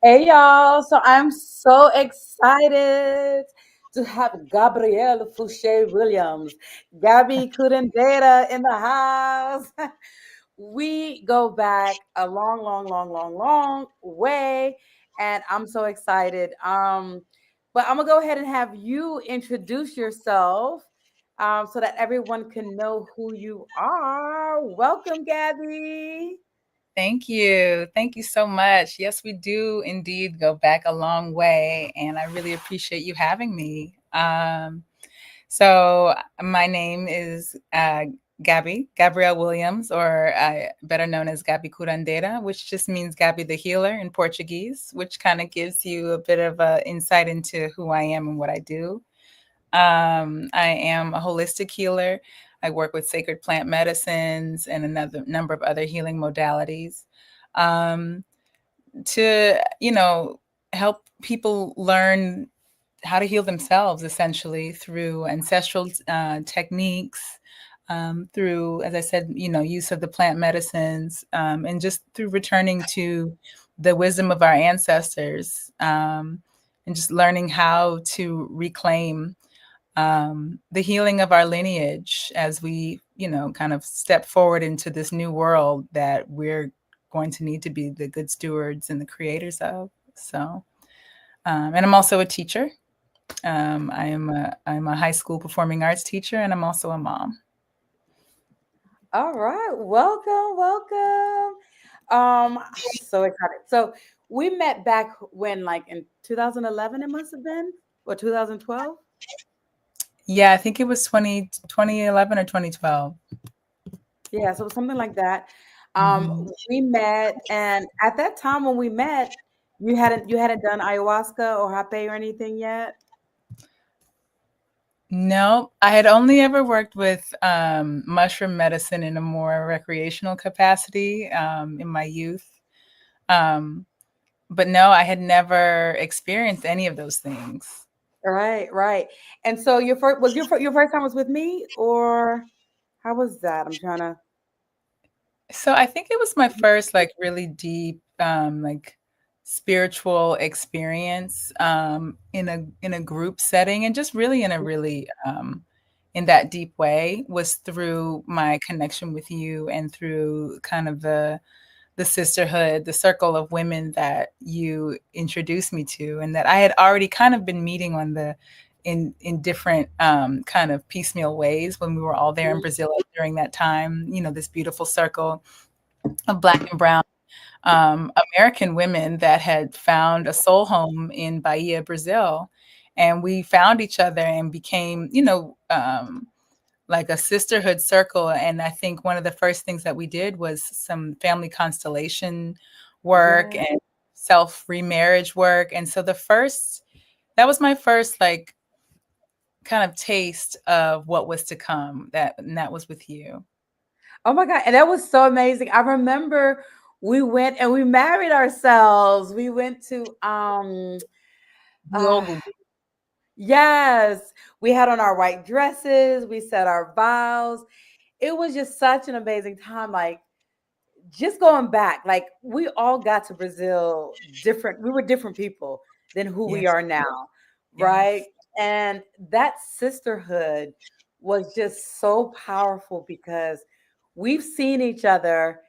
Hey y'all, so I'm so excited to have Gabrielle Fouché Williams, Gabi Curandeira in the house. We go back a long, long, long, long, long way, and I'm so excited. But I'm gonna go ahead and have you introduce yourself, so that everyone can know who you are. Welcome, Gabby. Thank you. Thank you so much. Yes, we do indeed go back a long way, and I really appreciate you having me. So, my name is Gabrielle Williams, or better known as Gabi Curandeira, which just means Gabi the healer in Portuguese, which kind of gives you a bit of a insight into who I am and what I do. I am a holistic healer. I work with sacred plant medicines and another number of other healing modalities um, to, help people learn how to heal themselves essentially through ancestral techniques, through, as I said, use of the plant medicines, and just through returning to the wisdom of our ancestors, and just learning how to reclaim the healing of our lineage as we, kind of step forward into this new world that we're going to need to be the good stewards and the creators of. So, and I'm also a teacher. I'm a high school performing arts teacher, and I'm also a mom. All right, welcome, welcome. I'm so excited. So we met back when, like in 2011, it must have been, or 2012. Yeah, I think it was 2011 or 2012. Yeah, so something like that. Mhm. We met, and at that time when we met, you hadn't done ayahuasca or hape or anything yet. No, I had only ever worked with mushroom medicine in a more recreational capacity in my youth. Um, but no, I had never experienced any of those things. Right, right. And so your first time was with me, or how was that? I'm trying to. So I think it was my first like really deep like spiritual experience in a group setting, and just really in a really in that deep way was through my connection with you, and through kind of the sisterhood, the circle of women that you introduced me to, and that I had already kind of been meeting on the in different kind of piecemeal ways when we were all there in Brazil during that time. This beautiful circle of Black and Brown American women that had found a soul home in Bahia, Brazil, and we found each other and became, like a sisterhood circle. And I think one of the first things that we did was some family constellation work Yeah. and self remarriage work. And so that was my first like kind of taste of what was to come. And that was with you. Oh my God. And that was so amazing. I remember we went and we married ourselves. We went to uh Diogo. yes, we had on our white dresses, we said our vows. It was just such an amazing time. Like, just going back, like we all got to Brazil different. We were different people than who we Yes, are now, right? yes. And that sisterhood was just so powerful because we've seen each other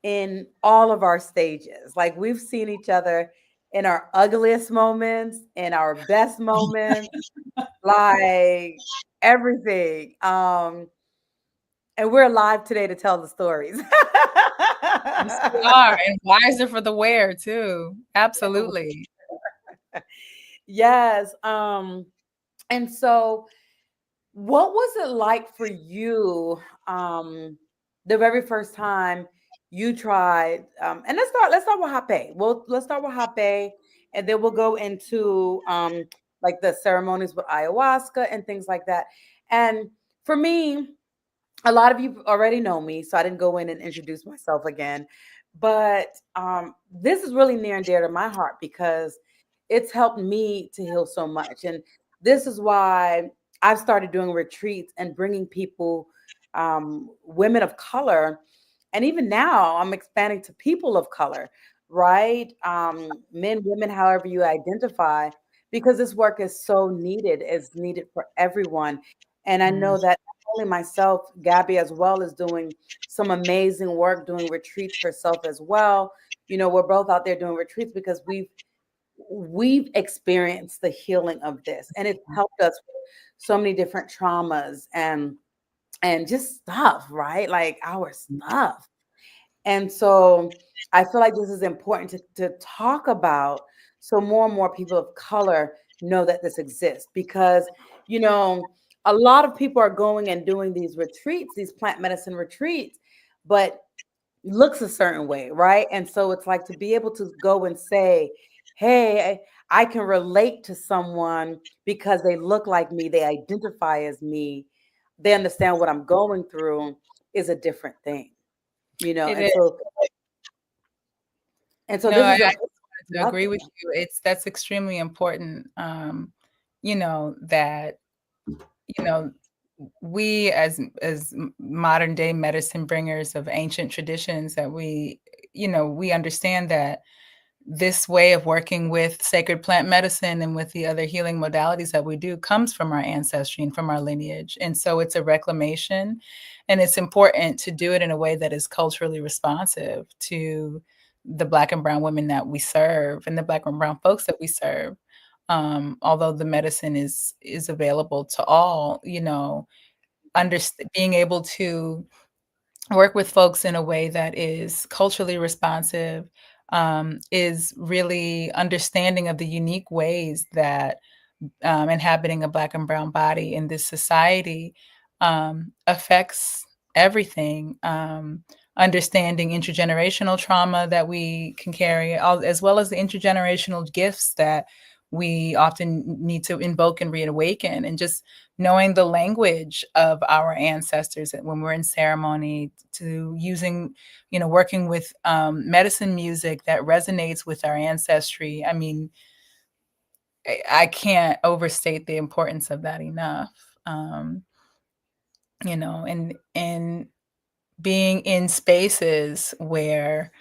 in all of our stages. Like, we've seen each other in our ugliest moments, in our best moments, like everything. And we're alive today to tell the stories. Yes, we are, and wiser for the wear too. Absolutely. Yes. And so what was it like for you, the very first time you tried, and let's start with Hape. Well, let's start with Hape, and then we'll go into like the ceremonies with ayahuasca and things like that. And for me, a lot of you already know me, so I didn't go in and introduce myself again. But this is really near and dear to my heart because it's helped me to heal so much. And this is why I've started doing retreats and bringing people, women of color. And even now, I'm expanding to people of color, right? Men, women, however you identify, because this work is so needed, it's needed for everyone. And I Mm. know that not only myself, Gabby as well is doing some amazing work, doing retreats herself as well. We're both out there doing retreats because we've experienced the healing of this, and it's helped us with so many different traumas and just stuff, right? Like our stuff. And so I feel like this is important to talk about so more and more people of color know that this exists because, you know, a lot of people are going and doing these retreats, these plant medicine retreats, but looks a certain way, right? And so it's like to be able to go and say, hey, I can relate to someone because they look like me, they identify as me, they understand what I'm going through is a different thing, It and is. so No, this I is a just wanted to out agree with there. you. That's extremely important. That you know we as modern day medicine bringers of ancient traditions, that we understand that this way of working with sacred plant medicine and with the other healing modalities that we do comes from our ancestry and from our lineage. And so it's a reclamation, and it's important to do it in a way that is culturally responsive to the Black and brown women that we serve and the Black and brown folks that we serve. Although the medicine is available to all, being able to work with folks in a way that is culturally responsive, is really understanding of the unique ways that inhabiting a Black and brown body in this society affects everything. Understanding intergenerational trauma that we can carry, as well as the intergenerational gifts that we often need to invoke and reawaken, and just knowing the language of our ancestors when we're in ceremony, to using, working with medicine music that resonates with our ancestry. I mean, I can't overstate the importance of that enough. Um, and being in spaces where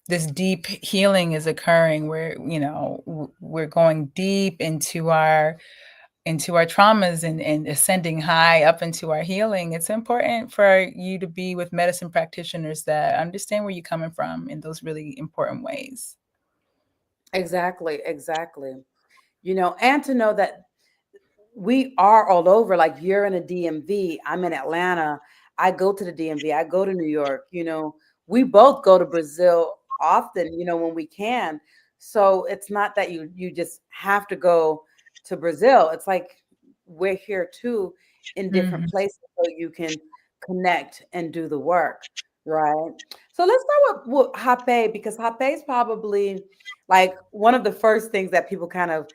this deep healing is occurring, where we're going deep into our traumas, and ascending high up into our healing. It's important for you to be with medicine practitioners that understand where you're coming from in those really important ways. Exactly, exactly. And to know that we are all over. Like you're in a DMV, I'm in Atlanta. I go to the DMV, I go to New York. We both go to Brazil often, when we can. So it's not that you just have to go to Brazil. It's like we're here too in different Mhm. places so you can connect and do the work, right? So let's start with Hape because Hape is probably like one of the first things that people kind of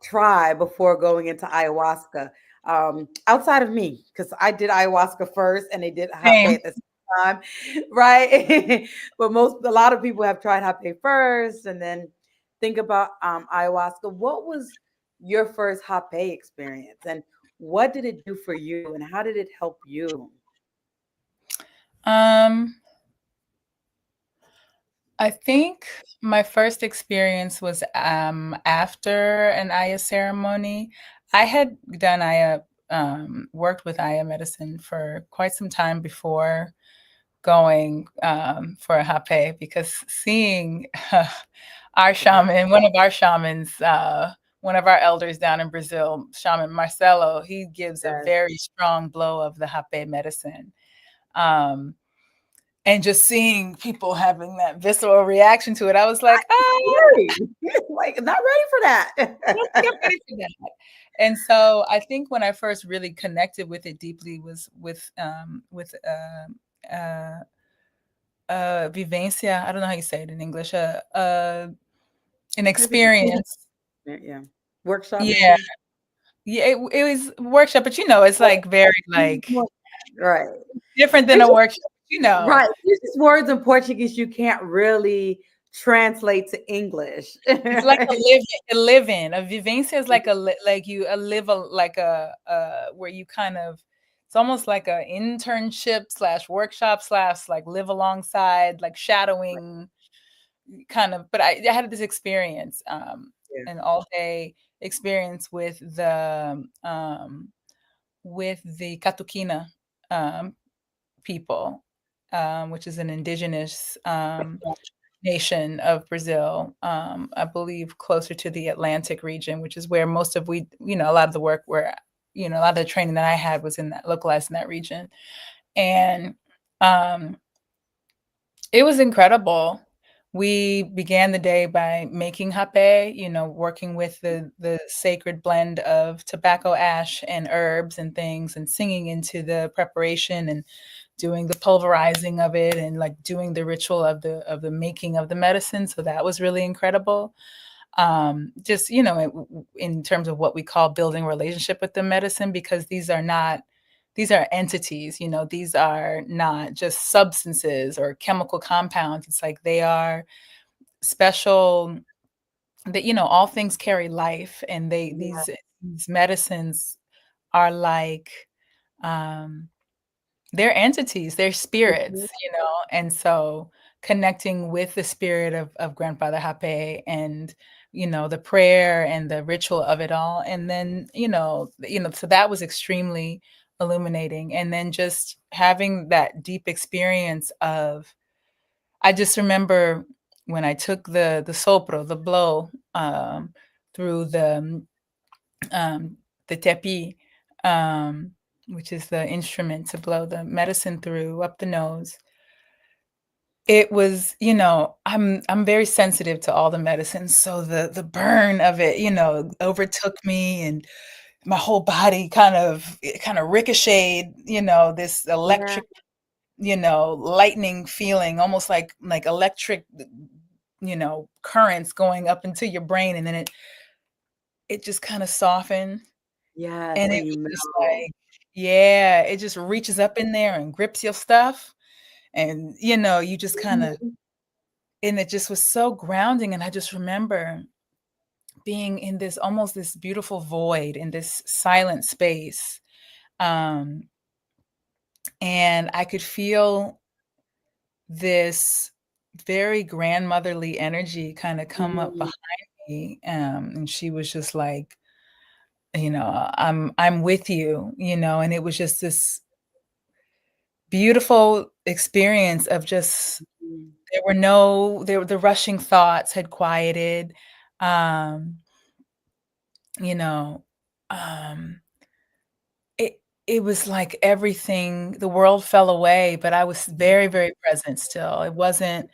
try before going into ayahuasca. Outside of me, because I did ayahuasca first and they did hape Same. at the same time, right? But a lot of people have tried hape first and then think about ayahuasca. What was your first hape experience and what did it do for you and how did it help you? Um, I think my first experience was after an Aya ceremony. I had done Aya, worked with Aya medicine for quite some time before going for a hape, because seeing our Yeah. shaman, one of our shamans, one of our elders down in Brazil, Shaman Marcelo, he gives a Yes. very strong blow of the hape medicine. Um, and just seeing people having that visceral reaction to it, I was like, Ready. Like not ready for I don't think I'm that. ready for that. And so I think when I first really connected with it deeply was uh, vivencia. I don't know how you say it in English. An Maybe just experience. yeah. Workshop Yeah, maybe. yeah. It was workshop, but it's like very like Right. different than It's a just workshop. right. It's just words in Portuguese you can't really translate to English. It's like a live in. A vivencia is like like you a live a like where you kind of, it's almost like a internship slash workshop slash like live alongside, like shadowing. kind of, but I had this experience, Yeah. an all day experience with the Katukina um, people, which is an indigenous nation of Brazil. I believe closer to the Atlantic region, which is where most of a lot of the work where, a lot of the training that I had was in that localized in that region. And um, it was incredible. We began the day by making hape, working with the sacred blend of tobacco ash and herbs and things, and singing into the preparation and doing the pulverizing of it, and like doing the ritual of the making of the medicine. So that was really incredible. Just in terms of what we call building relationship with the medicine, because these are entities, these are not just substances or chemical compounds. It's like they are special, that all things carry life, and they Yeah. these medicines are like, um they're entities, they're Mhm. spirits, and so connecting with the spirit of Grandfather Hape, and the prayer and the ritual of it all, and then so that was extremely illuminating, and then just having that deep experience of, I just remember when I took the sopro, the blow, through um, the tepi, um, which is the instrument to blow the medicine through up the nose. It was, I'm very sensitive to all the medicines, so the burn of it, overtook me, and my whole body kind of ricocheted, this Yeah. electric, lightning feeling, almost like electric, currents going up into your brain, and then it just kind of softened. Yes. And it And you was just melt. like, yeah, it just reaches up in there and grips your stuff, and, you just kinda, Mhm. and it just was so grounding, and I just remember being in this, almost this beautiful void, in this silent space, um, and I could feel this very grandmotherly energy kinda come up Mhm. behind me, and she was just like, "I'm with you," and it was just this beautiful experience of just, Mhm. the rushing thoughts had quieted, um, you know, um, it it was like everything, the world fell away, but I was very, very present still. It wasn't,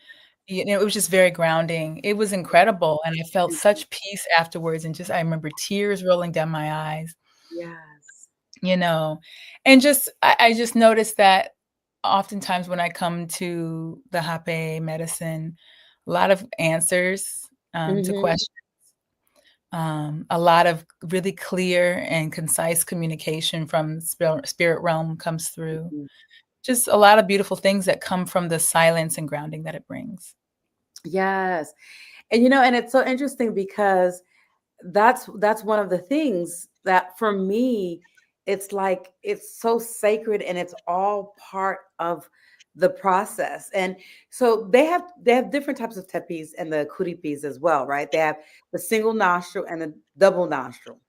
it was just very grounding. It was incredible, and I felt Mhm. such peace afterwards, and just I remember tears rolling down my eyes. Yes. You know, and just I just noticed that oftentimes when I come to the Hape medicine, a lot of answers, to Mhm. questions, a lot of really clear and concise communication from spirit realm comes through. Mhm. Just a lot of beautiful things that come from the silence and grounding that it brings. Yes. And it's so interesting because that's one of the things that for me it's like it's so sacred and it's all part of the process. And so they have different types of tepes and the kuripis as well, right? They have the single nostril and the double nostril.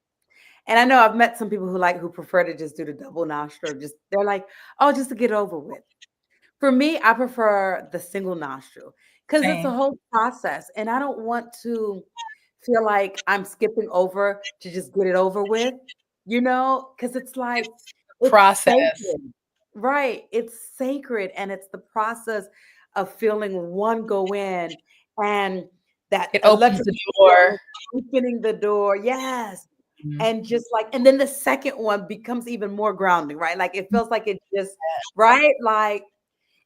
And I know I've met some people who prefer to just do the double nostril, just they're like, oh, just to get it over with. For me, I prefer the single nostril because it's a Same whole process, and I don't want to feel like I'm skipping over to just get it over with, because it's like it's process. sacred, right? It's sacred, and it's the process of feeling one go in and that It opens electric the door. feeling, opening the door, yes, Mhm. and just like, and then the second one becomes even more grounding, right? Like it feels like it just, right, like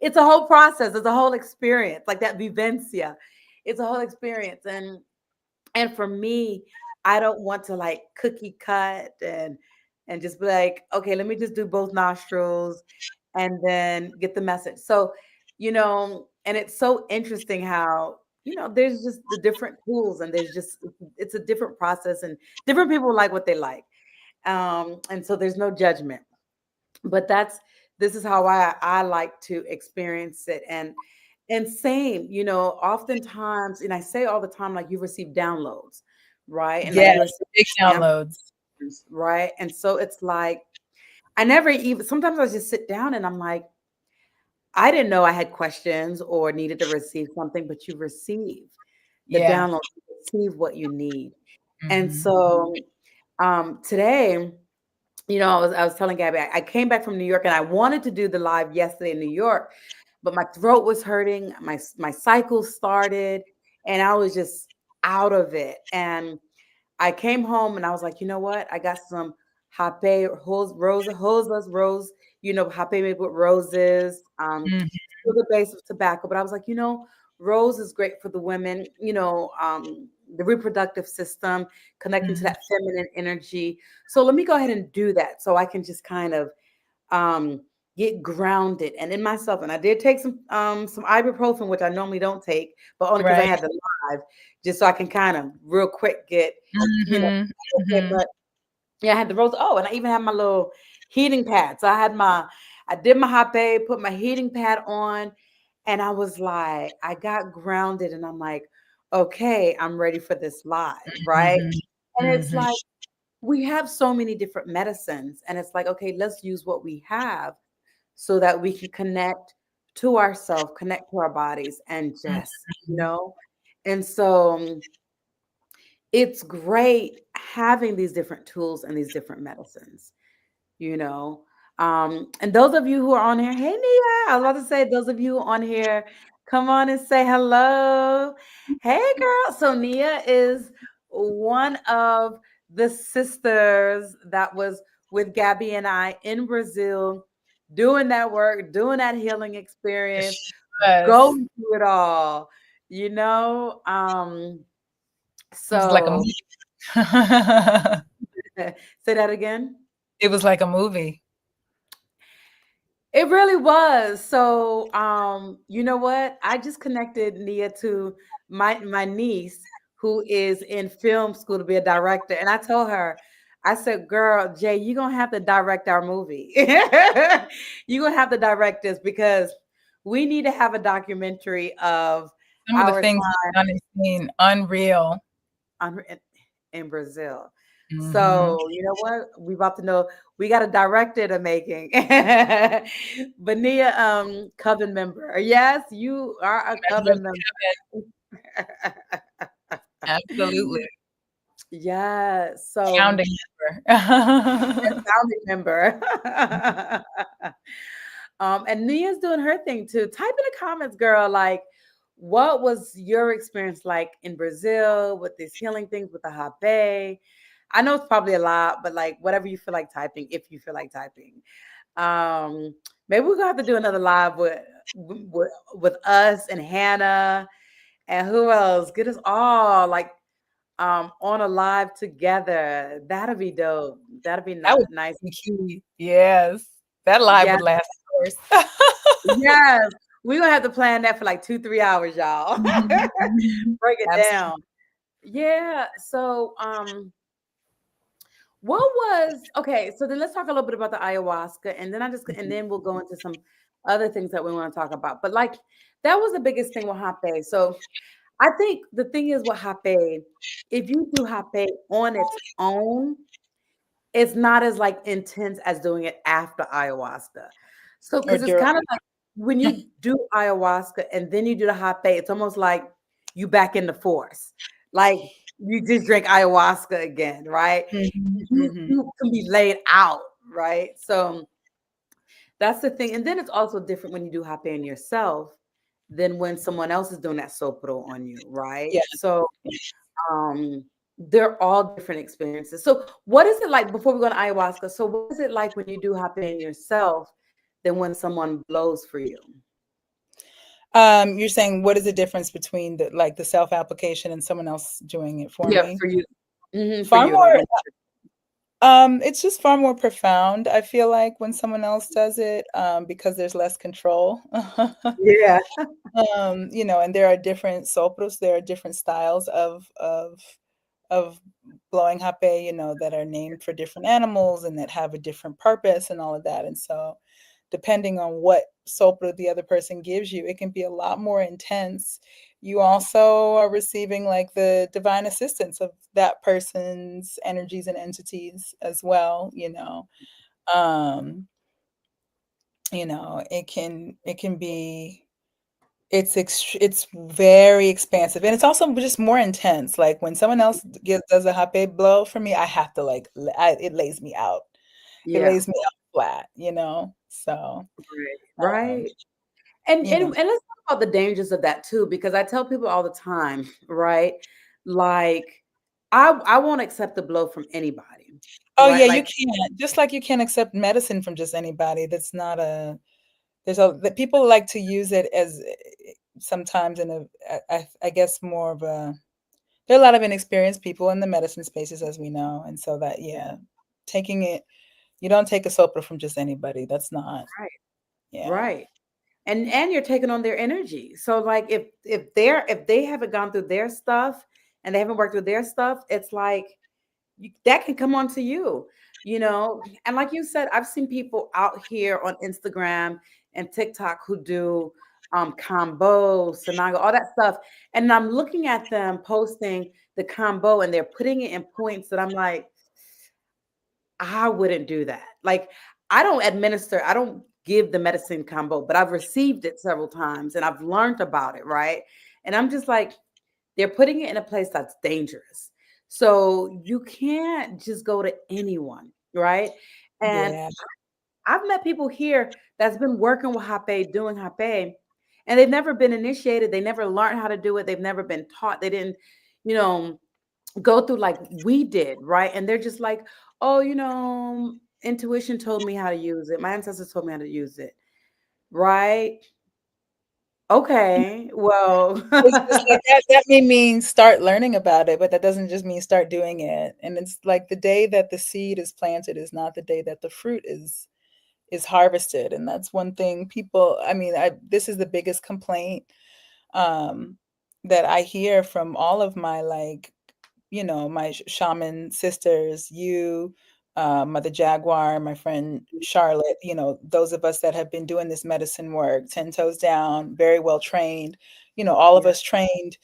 it's a whole process. It's a whole experience, like that vivencia. It's a whole experience, and for me, I don't want to like cookie cut and just be like, okay, let me just do both nostrils and then get the message. So, and it's so interesting how there's just the different tools, and there's just it's a different process, and different people like what they like, and so there's no judgment, but this is how I like to experience it. And same, oftentimes, and I say all the time, like you receive downloads, right? And like Yes, you receive big downloads. answers, right? And so it's like I never even sometimes I just sit down and I'm like, I didn't know I had questions or needed to receive something, but you receive the Yeah. download, you receive what you need. And Mhm. so today, I was telling Gabby, I came back from New York and I wanted to do the live yesterday in New York, but my throat was hurting, my cycle started, and I was just out of it. And I came home and I was like, you know what? I got some hape rose, hape made with roses, Mhm. still the base of tobacco. But I was like, rose is great for the women, the reproductive system, connecting to Mhm. that feminine energy. So let me go ahead and do that so I can just kind of um get grounded and in myself. And I did take some ibuprofen, which I normally don't take, but only because I Right. had the live, just so I can kind of real quick get, you know, Mhm. okay. Mhm. But yeah, I had the rose. Oh, and I even had my little heating pad. So I did my hape, put my heating pad on, and I was like, I got grounded, and I'm like, okay, I'm ready for this live, right? Mhm. And it's Mhm. like we have so many different medicines, and it's like, okay, let's use what we have so that we can connect to ourselves, connect to our bodies, and Mhm. and so it's great having these different tools and these different medicines, you know. And those of you who are on here, hey Nia, I was about to say, those of you on here, come on and say hello. Hey girl. So Nia is one of the sisters that was with Gabby and I in Brazil, doing that work, doing that healing experience, Yes. going through it all, you know. It was like a So movie. say that again. It was like a movie. It really was. So, you know what? I just connected Nia to my niece who is in film school to be a director. And I told her, I said, girl, Jay, you're gonna have to direct our movie. You're gonna have to direct this because we need to have a documentary of Some of the our things time you've done and seen, unreal. in Brazil. Mhm. So you know what? We about to know we got a director to making. Bania Coven member. Yes, you are a Congratulations, Coven member. absolutely. Yeah. So Founding member. founding member. And Nia's doing her thing too. Type in the comments, girl. Like, what was your experience like in Brazil with these healing things with the hape? I know it's probably a lot, but like whatever you feel like typing, if you feel like typing. Um, Maybe we're gonna have to do another live with us and Hannah and who else? Get us all like on a live together. That'd be dope. That'd be That would nice. be key. Yes. That live Yeah. would last hours. Yes, we're gonna have to plan that for like 2, 3 hours, y'all. Mhm, mhm. Break it Absolutely. down. Yeah. So, what was okay? So then let's talk a little bit about the ayahuasca, and then and then we'll go into some other things that we want to talk about. But like that was the biggest thing with hape. So I think the thing is with hape, if you do hape on its own, it's not as like intense as doing it after ayahuasca. So Or because it's during. kind of like when you do ayahuasca and then you do the hape, it's almost like you back in the force. Like you just drink ayahuasca again, right? Mhm, You mhm. you can be laid out, right? So that's the thing. And then it's also different when you do hape on yourself than when someone else is doing that sopro on you, right? Yeah. So um, they're all different experiences. So, what is it like before we go to ayahuasca? So, what is it like when you do happen in yourself than when someone blows for you? You're saying what is the difference between the self-application and someone else doing it for Yeah, me? for you. For Far you, like more when. it's just far more profound, I feel like, when someone else does it, because there's less control. Yeah. And there are different sopros, there are different styles of blowing hape, that are named for different animals and that have a different purpose and all of that. And so depending on what sopra the other person gives you, it can be a lot more intense. You also are receiving like the divine assistance of that person's energies and entities as well, you know. Um, it can be it's very expansive, and it's also just more intense. Like when someone else does a hape blow for me, I have to like it lays me out. It Yeah. lays me out flat, you know. So, Right. um, Right. And you and know, and let's talk about the dangers of that too, because I tell people all the time, right? Like, I won't accept the blow from anybody, oh right? yeah, you Like, can't. Just like you can't accept medicine from just anybody. That's not a. There's a that people like to use it as sometimes in a I guess more of a. There are a lot of inexperienced people in the medicine spaces, as we know, and so that yeah, taking it you don't take a sopra from just anybody. That's not. right, Yeah. right. And you're taking on their energy. So like if they haven't gone through their stuff and they haven't worked with their stuff, it's like that can come onto you, you know. And like you said, I've seen people out here on Instagram and TikTok who do combo, sanaga, all that stuff. And I'm looking at them posting the combo and they're putting it in points that I'm like, I wouldn't do that. Like, I don't give the medicine combo, but I've received it several times and I've learned about it, right? And I'm just like, they're putting it in a place that's dangerous. So you can't just go to anyone, right? And Yeah. I've met people here that's been working with Hape, doing Hape, and they've never been initiated. They never learned how to do it. They've never been taught. They didn't, you know, go through like we did, right? And they're just like, oh, intuition told me how to use it. My ancestors told me how to use it, right? Okay, well, It's just like that may mean start learning about it, but that doesn't just mean start doing it. And it's like the day that the seed is planted is not the day that the fruit is harvested. And that's one thing people, I mean, this is the biggest complaint um that I hear from all of my like my shaman sisters, Mother Jaguar, my friend Charlotte, those of us that have been doing this medicine work, 10 toes down, very well trained, all of yeah, us trained,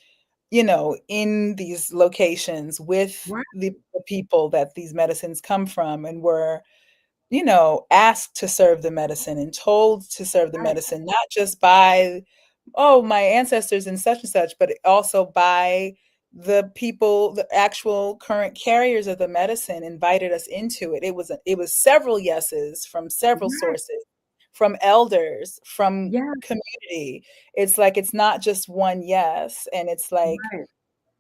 in these locations with right, the people that these medicines come from and were asked to serve the medicine and told to serve the right, medicine, not just by, oh, my ancestors and such, but also by the people, the actual current carriers of the medicine invited us into it. It was several yeses from several right, sources, from elders, from yeah, community. It's like it's not just one yes, and it's like right,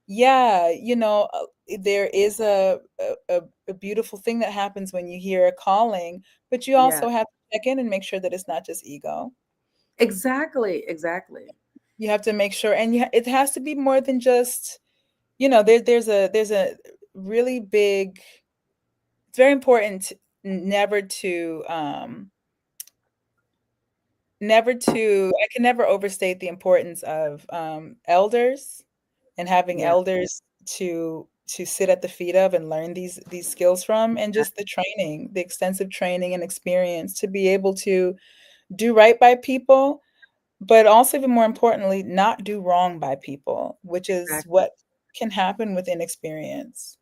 yeah, there is a beautiful thing that happens when you hear a calling, but you yeah, also have to check in and make sure that it's not just ego. exactly, exactly, You have to make sure, and it has to be more than just, there's a really big. It's very important never to I can never overstate the importance of elders and having yeah, elders to sit at the feet of and learn these skills from, and just the extensive training and experience to be able to do right by people, but also even more importantly, not do wrong by people, which is exactly. what can happen with inexperience.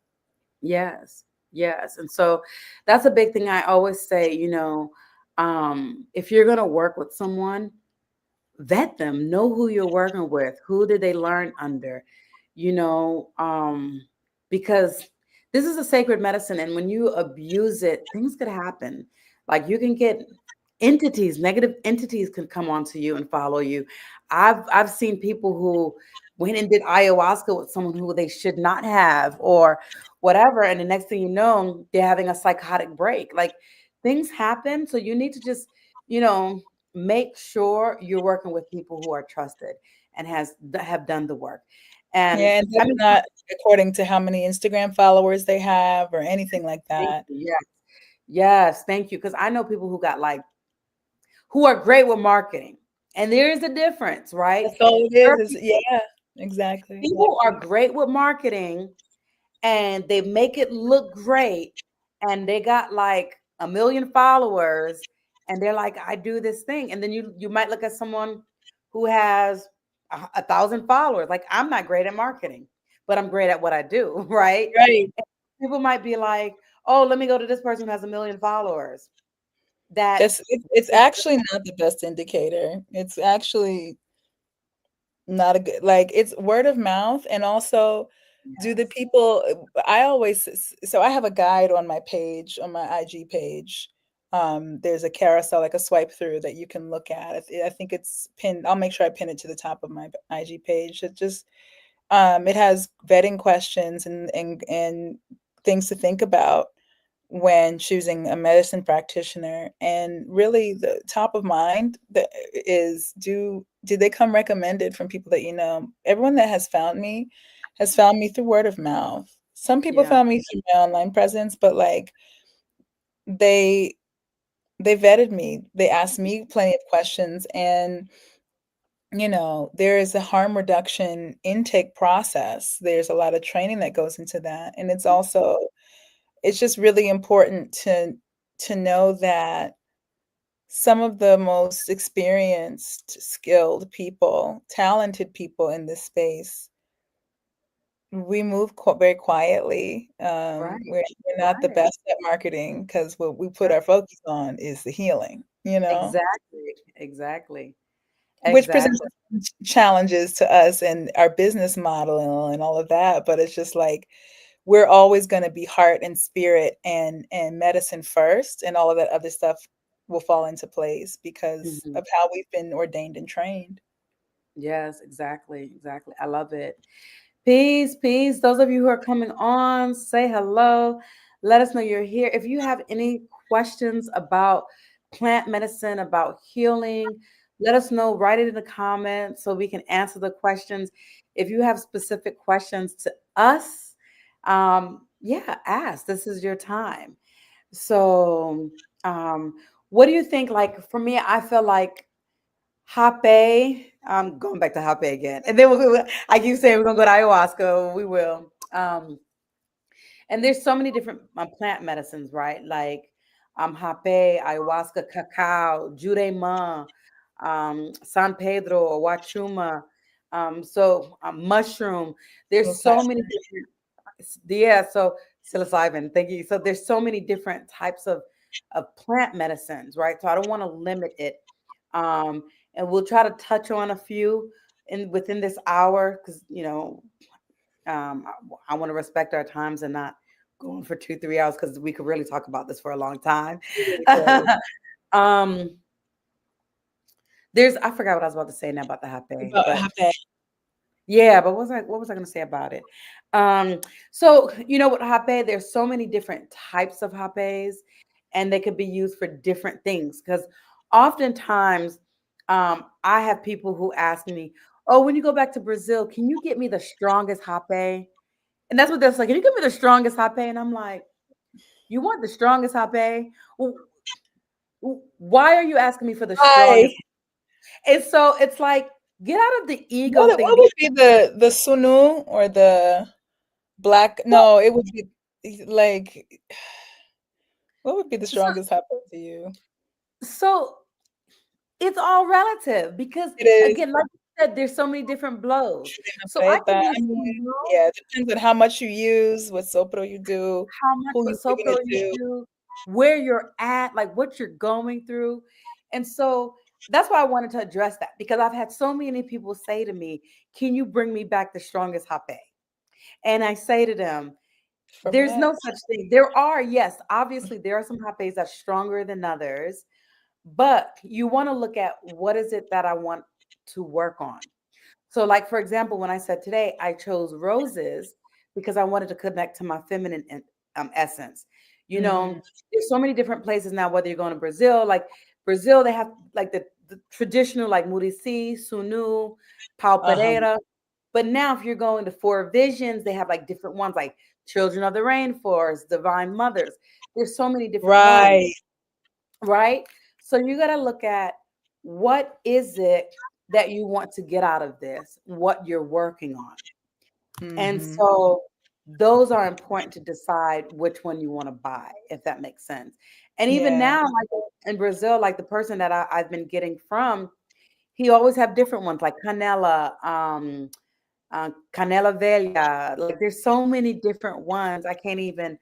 Yes, yes. And so that's a big thing I always say, if you're gonna work with someone, vet them, know who you're working with, who did they learn under, you know, because this is a sacred medicine, and when you abuse it, things could happen. Like you can get negative entities can come onto you and follow you. I've seen people who went and did ayahuasca with someone who they should not have, or whatever, and the next thing you know, they're having a psychotic break. Like things happen, so you need to just, you know, make sure you're working with people who are trusted and have done the work. And Yeah, and I that's mean, not according to how many Instagram followers they have or anything like thank that. you. Yes, yes, thank you. Because I know people who got like who are great with marketing, and there is a difference, right? That's all it There are is yeah, exactly. people are great with marketing, and they make it look great, and they got like a million followers, and they're like, I do this thing. And then you might look at someone who has 1,000 followers. Like, I'm not great at marketing, but I'm great at what I do, right? Right. And people might be like, oh, let me go to this person who has 1 million followers. That It's is actually not the best indicator. It's actually not a good, like, it's word of mouth. And also, do the yes. people, I always, so I have a guide on my page, on my IG page. There's a carousel, like a swipe through, that you can look at. I think it's pinned. I'll make sure I pin it to the top of my IG page. It just, it has vetting questions and things to think about when choosing a medicine practitioner. And really, the top of mind is, do they come recommended from people that you know? Everyone that has found me through word of mouth. Some people Yeah. found me through my online presence, but like, they they vetted me. They asked me plenty of questions. And there is a harm reduction intake process. There's a lot of training that goes into that. And it's just really important to know that some of the most experienced, skilled people, talented people in this space, we move very quietly. Right. We're not the Right. best at marketing, because what we put Right. our focus on is the healing, Exactly. Exactly. which presents Exactly. challenges to us and our business model and all of that. But it's just like, we're always going to be heart and spirit and medicine first, and all of that other stuff will fall into place because Mhm. of how we've been ordained and trained. Yes, exactly. Exactly. I love it. Peace, peace. Those of you who are coming on, say hello. Let us know you're here. If you have any questions about plant medicine, about healing, let us know. Write it in the comments so we can answer the questions. If you have specific questions to us, yeah, ask. This is your time. So, um, what do you think? Like for me, I feel like Hape. I'm going back to Hape again, and then I keep saying we're gonna go to ayahuasca. We will. And there's so many different plant medicines, right? Like Hape, ayahuasca, cacao, jurema, San Pedro, or wachuma. Mushroom. There's so many Psilocybin. different. Yeah, so psilocybin. Thank you. So there's so many different types of plant medicines, right? So I don't want to limit it. Um, and we'll try to touch on a few in within this hour because I want to respect our times and not going for 2, 3 hours because we could really talk about this for a long time. We really could. um, I forgot what I was about to say now about the hape, About but Hape. yeah, but what was I going to say about it? So with hape, there's so many different types of hapes, and they could be used for different things. Because oftentimes, I have people who ask me, "Oh, when you go back to Brazil, can you get me the strongest hape?" And that's what they're like. Can you give me the strongest hape? And I'm like, "You want the strongest hape? Well, why are you asking me for the Hi. strongest?" And so it's like, get out of the ego thing. What would be the sunu, or the black? No, it would be like, what would be the So, strongest Hape to you? so it's all relative because It is. again, like you said, there's so many different blows. So I Afeta. can I use mean, Suno, yeah, it depends on how much you use, what sopro you do, how much who what you're giving sopro it you to. do, where you're at, like what you're going through. And so that's why I wanted to address that because I've had so many people say to me, "Can you bring me back the strongest hape?" And I say to them, From there's that. no such thing. There are, yes, obviously there are some hapes that's stronger than others, but you want to look at what is it that I want to work on. So, like for example, when I said today, I chose roses because I wanted to connect to my feminine essence. You Mhm. know, there's so many different places now. Whether you're going to Brazil, like Brazil, they have like the traditional like Murici, Sunu, Pau Uh-huh. Pereira. But now, if you're going to Four Visions, they have like different ones, like Children of the Rainforest, Divine Mothers. There's so many different ones, Right. right? So you got to look at what is it that you want to get out of this, what you're working on. And Mhm. so those are important to decide which one you want to buy, if that makes sense. And even Yeah. now, like in Brazil, like the person that I've been getting from, he always have different ones like canela, canela velha. Like there's so many different ones. I can't even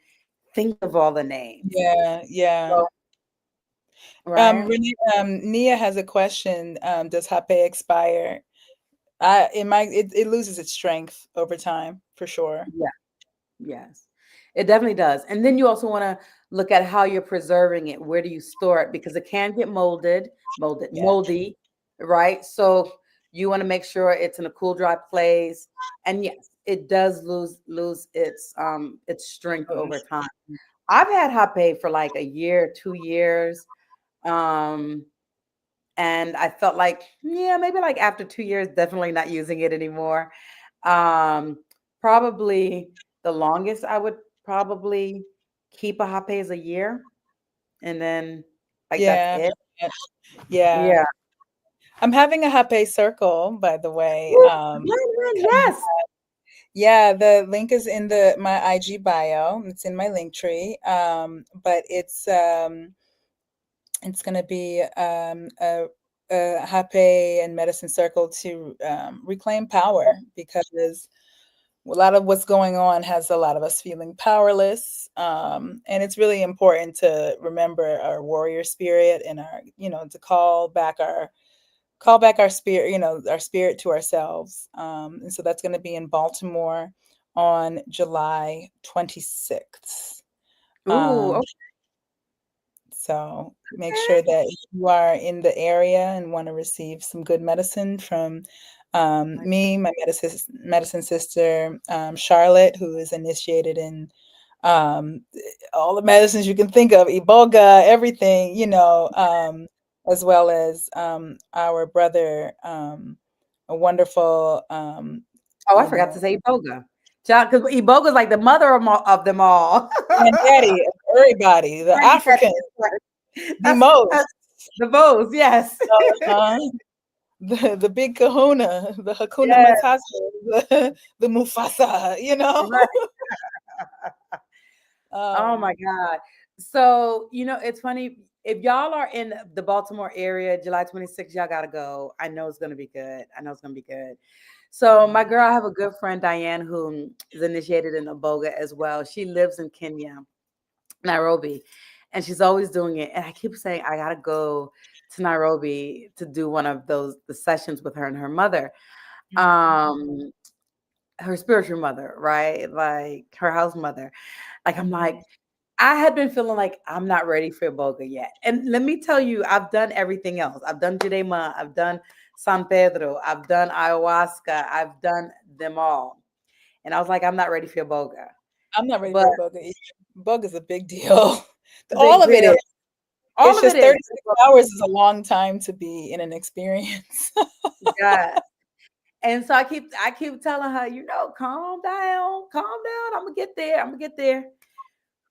think of all the names. Yeah. Yeah. So, right? Renee, Nia has a question. Does Hape expire? It loses its strength over time for sure. Yes, it definitely does. And then you also want to look at how you're preserving it. Where do you store it? Because it can get Yeah. moldy, right? So you want to make sure it's in a cool, dry place. And yes, it does lose its strength over time. I've had Hape for like a year, 2 years. Um, and I felt like, yeah, maybe like after 2 years, definitely not using it anymore. Um, Probably the longest I would probably keep a hot is a year, and then like that's Yeah. it. Yeah. Yeah. I'm having a Hape circle, by the way. Woo, yes. Yeah, the link is in the my IG bio. It's in my link tree. But it's going to be a Hape and medicine circle to reclaim power because a lot of what's going on has a lot of us feeling powerless. And it's really important to remember our warrior spirit and our, to call back our spirit, our spirit to ourselves. And so that's going to be in Baltimore on July 26th. Ooh, Um, so make sure okay. that if you are in the area and want to receive some good medicine from me, my medicine sister, Charlotte, who is initiated in um, all the medicines you can think of, Iboga, everything, as well as our brother, a wonderful, Oh, I you forgot to know, say Iboga. Because Iboga is like the mother of them all. granddaddy of everybody, the Granddaddy African, is right. the most. That's the most, yes. Uh-huh. The big kahuna, the Hakuna Yes, Matata, the Mufasa, right. Oh my Um, God. So, it's funny. If y'all are in the Baltimore area, July 26th, y'all gotta go. I know it's gonna be good. I know it's gonna be good. So my yeah. girl, I have a good friend, Diane, who is initiated in Aboga as well. She lives in Kenya, Nairobi, and she's always doing it. And I keep saying I gotta go to Nairobi to do one of the sessions with her and her mother. Mhm. Um, her spiritual mother, right? Like her house mother. Like I'm like, Mhm. I had been feeling like I'm not ready for Boga yet. And let me tell you, I've done everything else. I've done Jurema, I've done San Pedro, I've done ayahuasca, I've done them all. And I was like, I'm not ready for Boga. I'm not ready But for Boga either. Boga is a big deal. All big of it is. deal. All It's of it just is. 36 hours is a long time to be in an experience. Yeah. And so I keep telling her, calm down, calm down. I'm gonna get there. I'm gonna get there.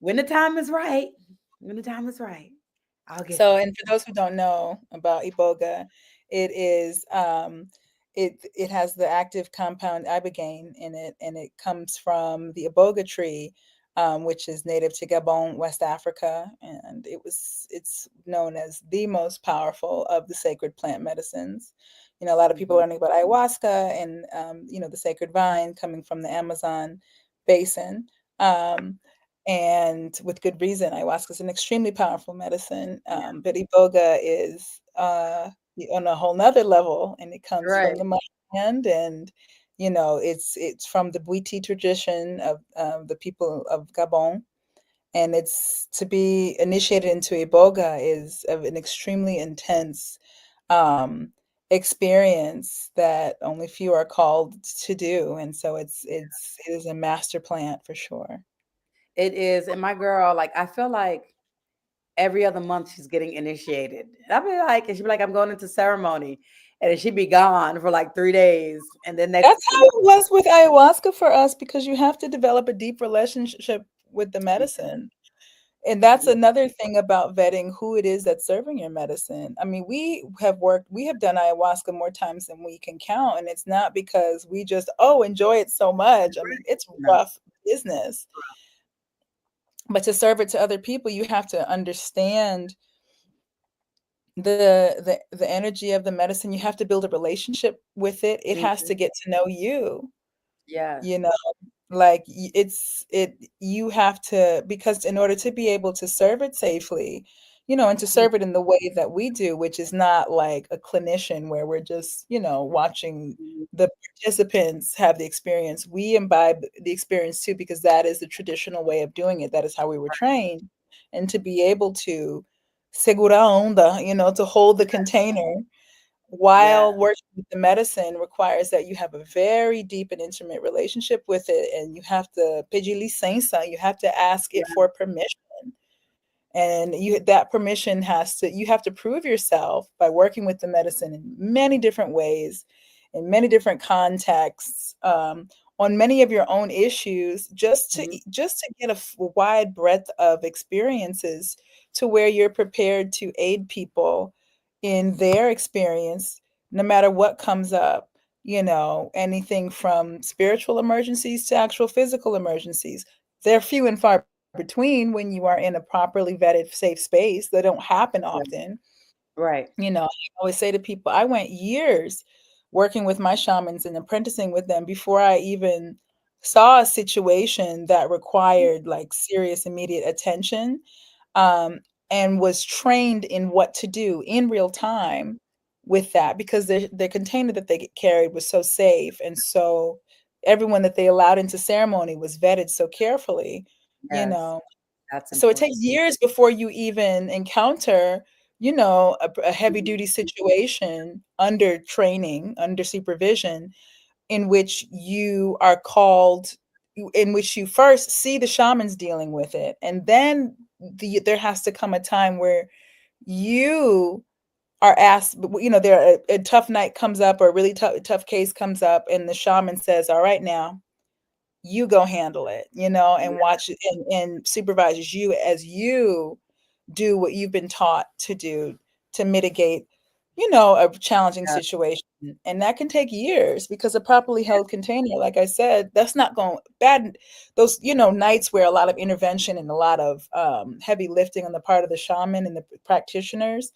When the time is right. When the time is right, I'll get So, there. and for those who don't know about iboga, it is it has the active compound ibogaine in it, and it comes from the iboga tree, which is native to Gabon, West Africa, and it's known as the most powerful of the sacred plant medicines. A lot of people Mhm. learning about ayahuasca and the sacred vine coming from the Amazon basin. Um, and with good reason. Ayahuasca is an extremely powerful medicine, Yeah. but iboga is on a whole nother level, and it comes from Right. the motherland, and it's from the Bwiti tradition of the people of Gabon, and it's to be initiated into iboga is of an extremely intense um, experience that only few are called to do, and so it is a master plant for sure. It is. And my girl, like, I feel like every other month she's getting initiated. I'll be like, and she'll be like, I'm going into ceremony. And then she'd be gone for like 3 days. And then next, That's how it was with ayahuasca for us because you have to develop a deep relationship with the medicine. And that's yeah, another thing about vetting who it is that's serving your medicine. I mean, we have done ayahuasca more times than we can count. And it's not because we just, oh, enjoy it so much. I mean, it's no, rough business. But to serve it to other people, you have to understand the energy of the medicine. You have to build a relationship with it. It has to Mhm. get to know you, you Yes. know. Like you have to, because in order to be able to serve it safely, and to serve it in the way that we do, which is not like a clinician where we're just, watching Mhm. the participants have the experience. We imbibe the experience too, because that is the traditional way of doing it. That is how we were trained. And to be able to segura onda, to hold the container Yeah. while working with the medicine requires that you have a very deep and intimate relationship with it, and you have to pedir licença, you have to ask it Yeah. for permission. And that permission you have to prove yourself by working with the medicine in many different ways, in many different contexts, on many of your own issues, Mhm. just to get a wide breadth of experiences to where you're prepared to aid people in their experience, no matter what comes up. Anything from spiritual emergencies to actual physical emergencies. They're few and far between when you are in a properly vetted, safe space. They don't happen Yeah. often. Right. I always say to people, I went years working with my shamans and apprenticing with them before I even saw a situation that required like serious, immediate attention, um, and was trained in what to do in real time with that, because the container that they carried was so safe, and so everyone that they allowed into ceremony was vetted so carefully, you Yes. know. That's So it important. takes years before you even encounter, a heavy Mhm. duty situation under training, under supervision, in which you are called, in which you first see the shamans dealing with it, and then there has to come a time where you are asked, there a tough night comes up, or a really tough case comes up, and the shaman says, all right, now you go handle it, and Yeah. watch it, and supervises you as you do what you've been taught to do to mitigate, a challenging Yeah. situation. And that can take years, because a properly held container, like I said, that's not going bad. Those, nights where a lot of intervention and a lot of heavy lifting on the part of the shaman and the practitioners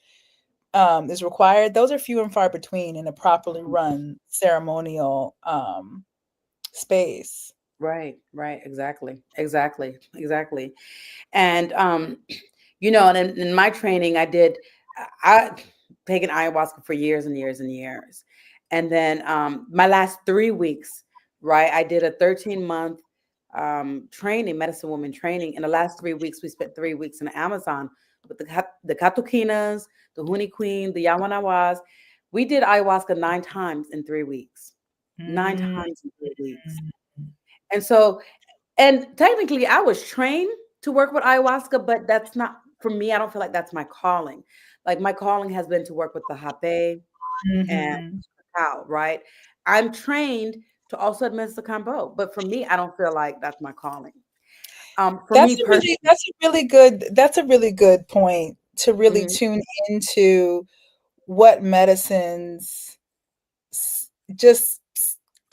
is required. Those are few and far between in a properly run ceremonial space. Right. Right. Exactly. Exactly. Exactly. And and in my training, I taken ayahuasca for years and years and years. And then my last 3 weeks, right, I did a 13-month training, medicine woman training. In the last 3 weeks, we spent 3 weeks in the Amazon with the Catuquinas, the Huni Queen, the Yawanawas. We did ayahuasca 9 times in 3 weeks. Nine Mm. times in 3 weeks. And so, and technically, I was trained to work with ayahuasca, but that's not for me. I don't feel like that's my calling. Like my calling has been to work with the hape and Mhm. cacao, right? I'm trained to also administer combo, but for me, I don't feel like that's my calling. For me personally, That's a really good point, to really mhm, tune into what medicines just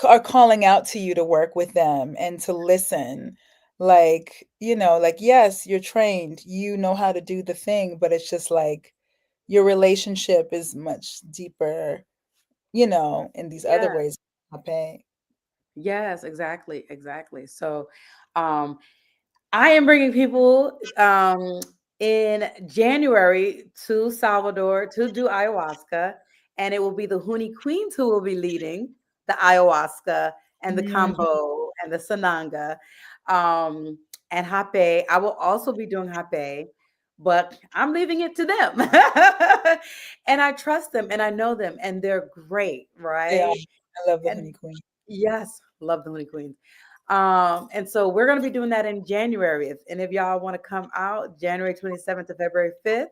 are calling out to you to work with them and to listen. Like, like, yes, you're trained, you know how to do the thing, but it's just like your relationship is much deeper, in these other yeah, ways. Okay. yes, exactly, exactly. So, um, I am bringing people in January to Salvador to do ayahuasca, and it will be the Huni Queens who will be leading the ayahuasca and the Mhm. combo and the sananga, um, and hape. I will also be doing hape, but I'm leaving it to them, and I trust them and I know them, and they're great, Yeah, right? I love the And honey queen. yes, love the Honey Queens. And so we're going to be doing that in January. If any of y'all want to come out, January 27th to February 5th.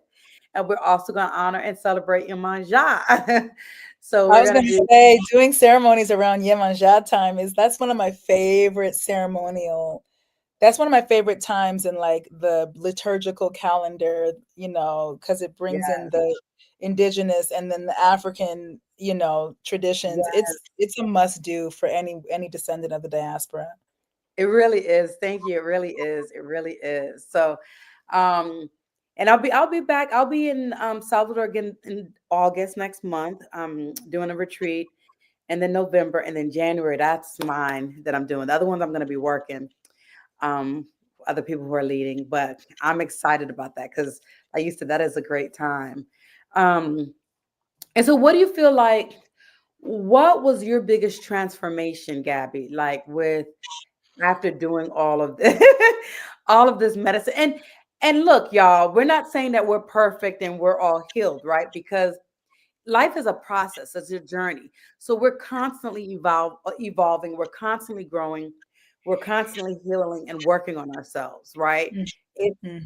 And we're also going to honor and celebrate Imanja. So I we're was going gonna to do, say, doing ceremonies around Yemanja time is that's one of my favorite ceremonial. That's one of my favorite times in like the liturgical calendar, because it brings in yes, the indigenous and then the African, traditions. yes, It's a must do for any descendant of the diaspora. It really is. Thank you. It really is. It really is. So, um, and I'll be back. I'll be in Salvador again in August next month. Doing a retreat, and then November, and then January. That's mine that I'm doing. The other ones I'm going to be working. Um, Other people who are leading, but I'm excited about that because, like you said, that is a great time. Um, and so, what do you feel like? What was your biggest transformation, Gabby? Like with after doing all of this, all of this medicine. And look, y'all, we're not saying that we're perfect and we're all healed, right? Because life is a process, it's a journey. So we're constantly evolving, we're constantly growing, we're constantly healing and working on ourselves, right? It's Mhm.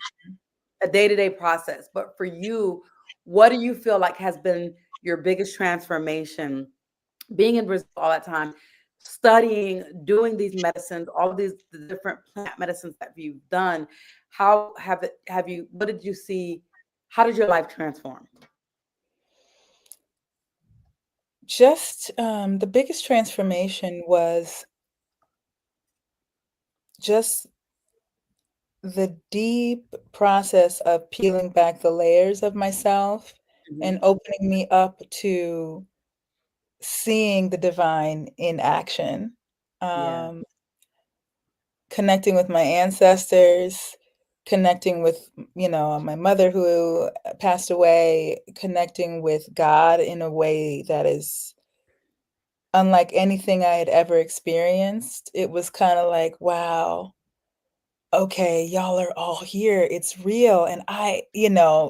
a day-to-day process. But for you, what do you feel like has been your biggest transformation being in Brazil all that time, studying, doing these medicines, all of these the different plant medicines that you've done, how have you what did you see? How did your life transform? Just the biggest transformation was just the deep process of peeling back the layers of myself and Mhm. opening me up to seeing the divine in action. Yeah. Um, Connecting with my ancestors, connecting with, my mother who passed away, connecting with God in a way that is unlike anything I had ever experienced. It was kind of like, wow, okay, y'all are all here. It's real. And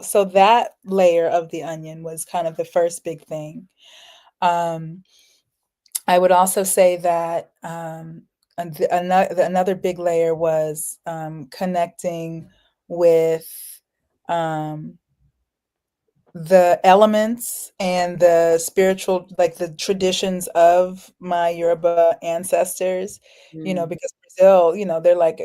so that layer of the onion was kind of the first big thing. Um, I would also say that another big layer was connecting with um, the elements and the spiritual, like the traditions of my Yoruba ancestors, Mm. because Brazil, they're like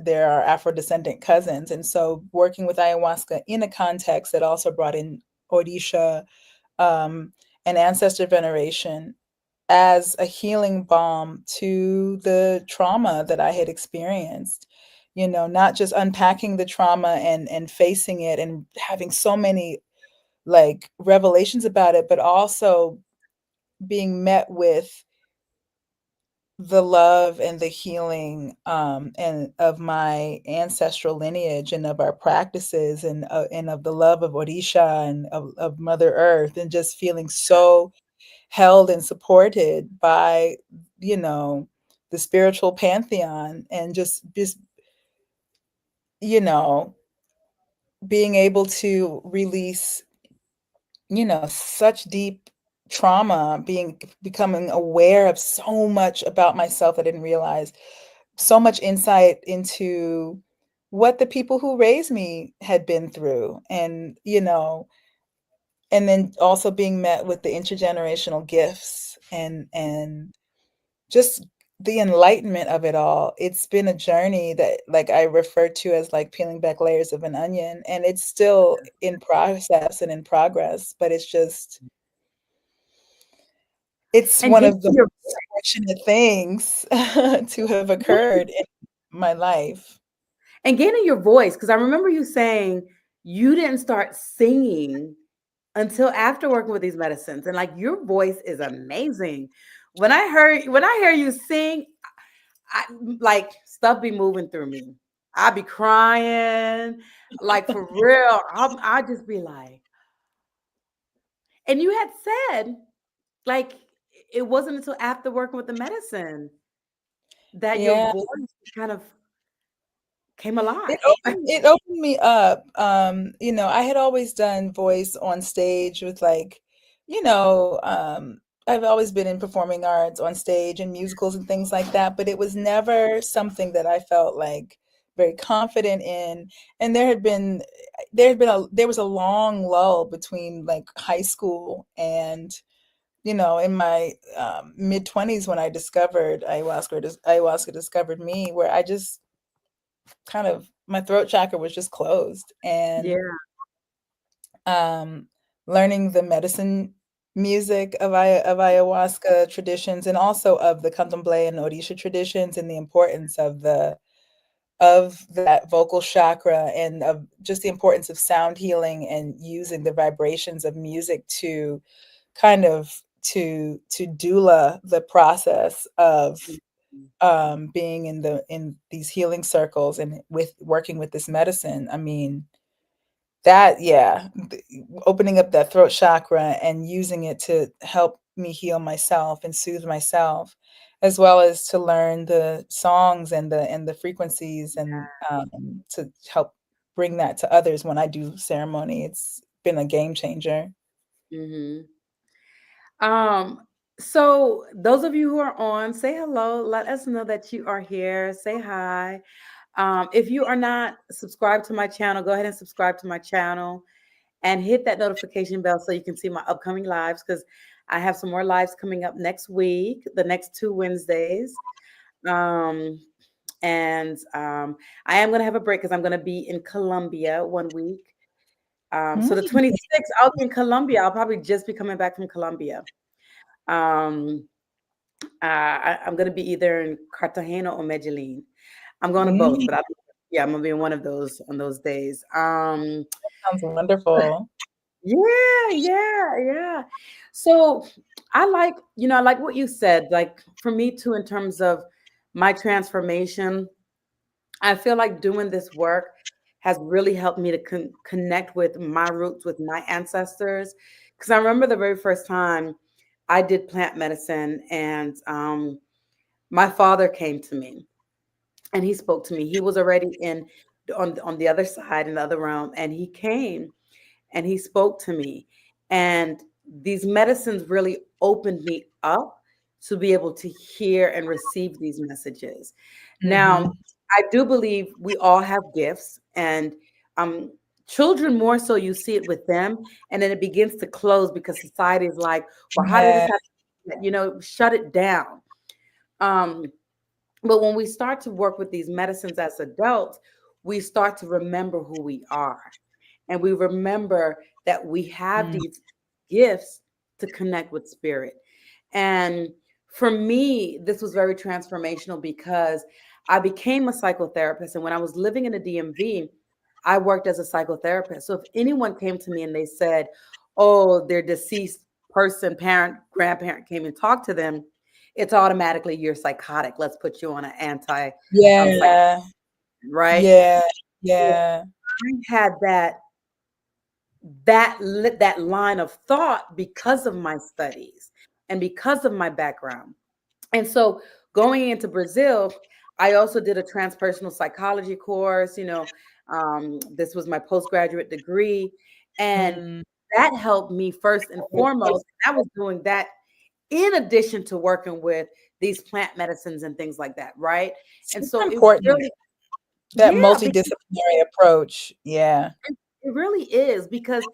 they're our Afro-descendant cousins. And so working with ayahuasca in a context that also brought in Odisha, um, and ancestor veneration as a healing balm to the trauma that I had experienced. Not just unpacking the trauma and facing it and having so many like revelations about it, but also being met with the love and the healing and of my ancestral lineage and of our practices and of the love of Odisha and of Mother Earth, and just feeling so held and supported by you know the spiritual pantheon, and just you know being able to release such deep trauma, becoming aware of so much about myself I didn't realize, so much insight into what the people who raised me had been through, and then also being met with the intergenerational gifts and just the enlightenment of it all. It's been a journey that, like, I refer to as like peeling back layers of an onion, and it's still in process and in progress, but it's And one getting of the your most fortunate things to have occurred in my life. and getting your voice, because I remember you saying you didn't start singing until after working with these medicines. And like your voice is amazing. When I hear you sing, I like stuff be moving through me. I be crying, like for real. I just be like, and you had said like it wasn't until after working with the medicine that your Yeah. voice kind of came It alive. opened me up. I had always done voice on stage with like, you know, um, I've always been in performing arts on stage and musicals and things like that, but it was never something that I felt like very confident in. And there was a long lull between like high school and in my mid 20s when I discovered ayahuasca discovered me, where I just kind of my throat chakra was just closed, and Yeah. um learning the medicine, music of ayahuasca traditions, and also of the candomblé and orisha traditions, and the importance of that vocal chakra, and of just the importance of sound healing and using the vibrations of music to kind of to doula the process of being in these healing circles and with working with this medicine. I mean, that, yeah, opening up that throat chakra and using it to help me heal myself and soothe myself, as well as to learn the songs and the frequencies, and to help bring that to others when I do ceremony. It's been a game changer. Mm-hmm. Um, so those of you who are on, say hello. Let us know that you are here. Say hi. If you are not subscribed to my channel, go ahead and subscribe to my channel and hit that notification bell so you can see my upcoming lives, because I have some more lives coming up next week, the next 2 Wednesdays. Um, and I am going to have a break because I'm going to be in Colombia one week. So the Mm. 26th, I'll be in Colombia. I'll probably just be coming back from Colombia. Um, I'm going to be either in Cartagena or Medellin. I'm going to both, Mm. but yeah, I'm going to be in one of those on those days. Sounds wonderful. Yeah, yeah, yeah. So I like what you said. Like for me too, in terms of my transformation, I feel like doing this work has really helped me to connect with my roots, with my ancestors. Because I remember the very first time I did plant medicine, and my father came to me and he spoke to me. He was already in on the other side in the other realm, and he came and he spoke to me. And these medicines really opened me up to be able to hear and receive these messages. Now, Mhm. I do believe we all have gifts, and um, children more so, you see it with them, and then it begins to close because society is like, well, how did this Yeah. happen? Shut it down. Um, but when we start to work with these medicines as adults, we start to remember who we are. And we remember that we have Mm. these gifts to connect with spirit. And for me, this was very transformational because I became a psychotherapist. And when I was living in the DMV, I worked as a psychotherapist. So if anyone came to me and they said, oh, their deceased person, parent, grandparent came and talked to them, it's automatically you're psychotic. Let's put you on an anti psych, Yeah. right? Yeah. So Yeah. I had that line of thought because of my studies and because of my background. And so going into Brazil, I also did a transpersonal psychology course. This was my postgraduate degree, and Mm. that helped me first and foremost. I was doing that in addition to working with these plant medicines and things like that, right? And Super so it important, really, that yeah, multidisciplinary approach. Yeah. it really is, because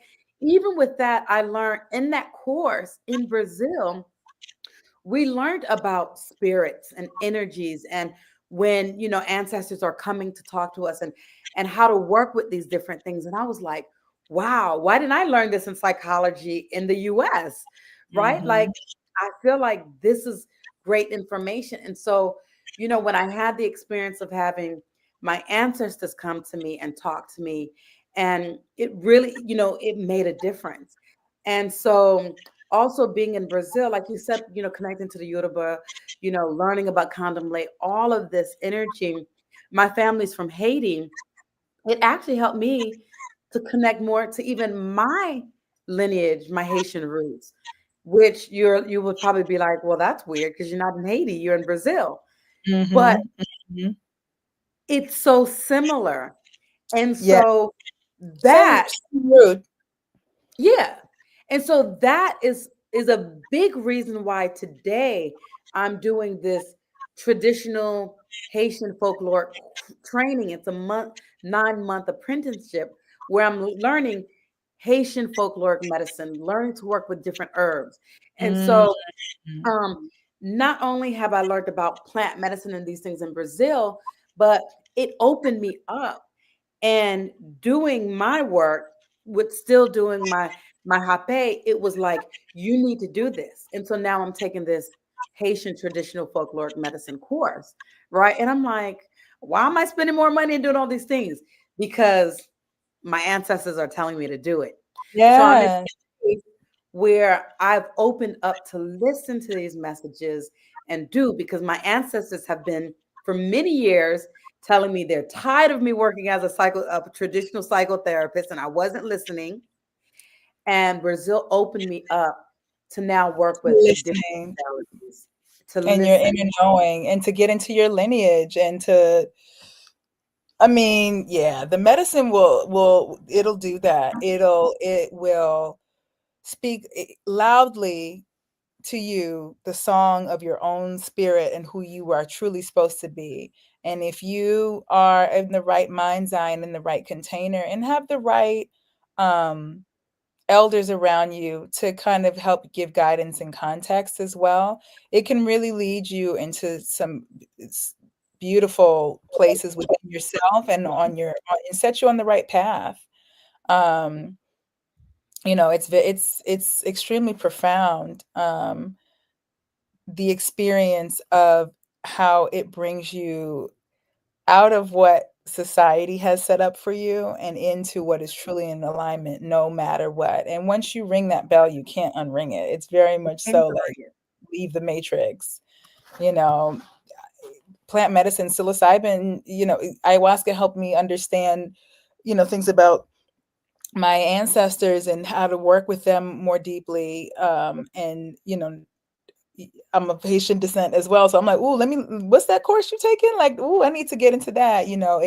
even with that, I learned in that course in Brazil, we learned about spirits and energies, and when ancestors are coming to talk to us, and how to work with these different things. And I was like, wow, why didn't I learn this in psychology in the US? Right? Like, Mhm. I feel like this is great information. And so when I had the experience of having my ancestors come to me and talk to me, and it really it made a difference. And so also being in Brazil, like you said, connecting to the Yoruba, learning about condomlate, all of this energy. My family's from Haiti. It actually helped me to connect more to even my lineage, my Haitian roots, which you would probably be like, well, that's weird because you're not in Haiti, you're in Brazil. But Mhm. Mhm. it's so similar. And Yeah. so Same, that same root. Yeah. And so that is a big reason why today I'm doing this traditional Haitian folklore training. It's a 9-month apprenticeship where I'm learning Haitian folkloric medicine, learning to work with different herbs. And Mhm. so not only have I learned about plant medicine and these things in Brazil, but it opened me up, and doing my work with still doing my my hape, it was like, you need to do this. And so now I'm taking this Haitian traditional folkloric medicine course, right? And I'm like, why am I spending more money and doing all these things? Because my ancestors are telling me to do it. So I'm in Yeah. a place where I've opened up to listen to these messages and do, because my ancestors have been for many years telling me they're tired of me working as a traditional psychotherapist, and I wasn't listening. And Brazil opened me up to now work with different Listening modalities, to and your listen. inner knowing and to get into your lineage and to, I mean, yeah, the medicine will it'll do that. It will speak loudly to you the song of your own spirit and who you are truly supposed to be. And if you are in the right mind's eye and in the right container and have the right um elders around you to kind of help give guidance and context as well, it can really lead you into some beautiful places within yourself and on your and set you on the right path. Um, it's extremely profound. The experience of how it brings you out of what society has set up for you and into what is truly in alignment no matter what. And once you ring that bell, you can't unring it. It's very much so like leave the matrix, you know. Plant medicine, psilocybin, ayahuasca helped me understand, things about my ancestors and how to work with them more deeply. And I'm of Haitian descent as well, so I'm like, "Ooh, what's that course you taking? Like, ooh, I need to get into that." Yeah.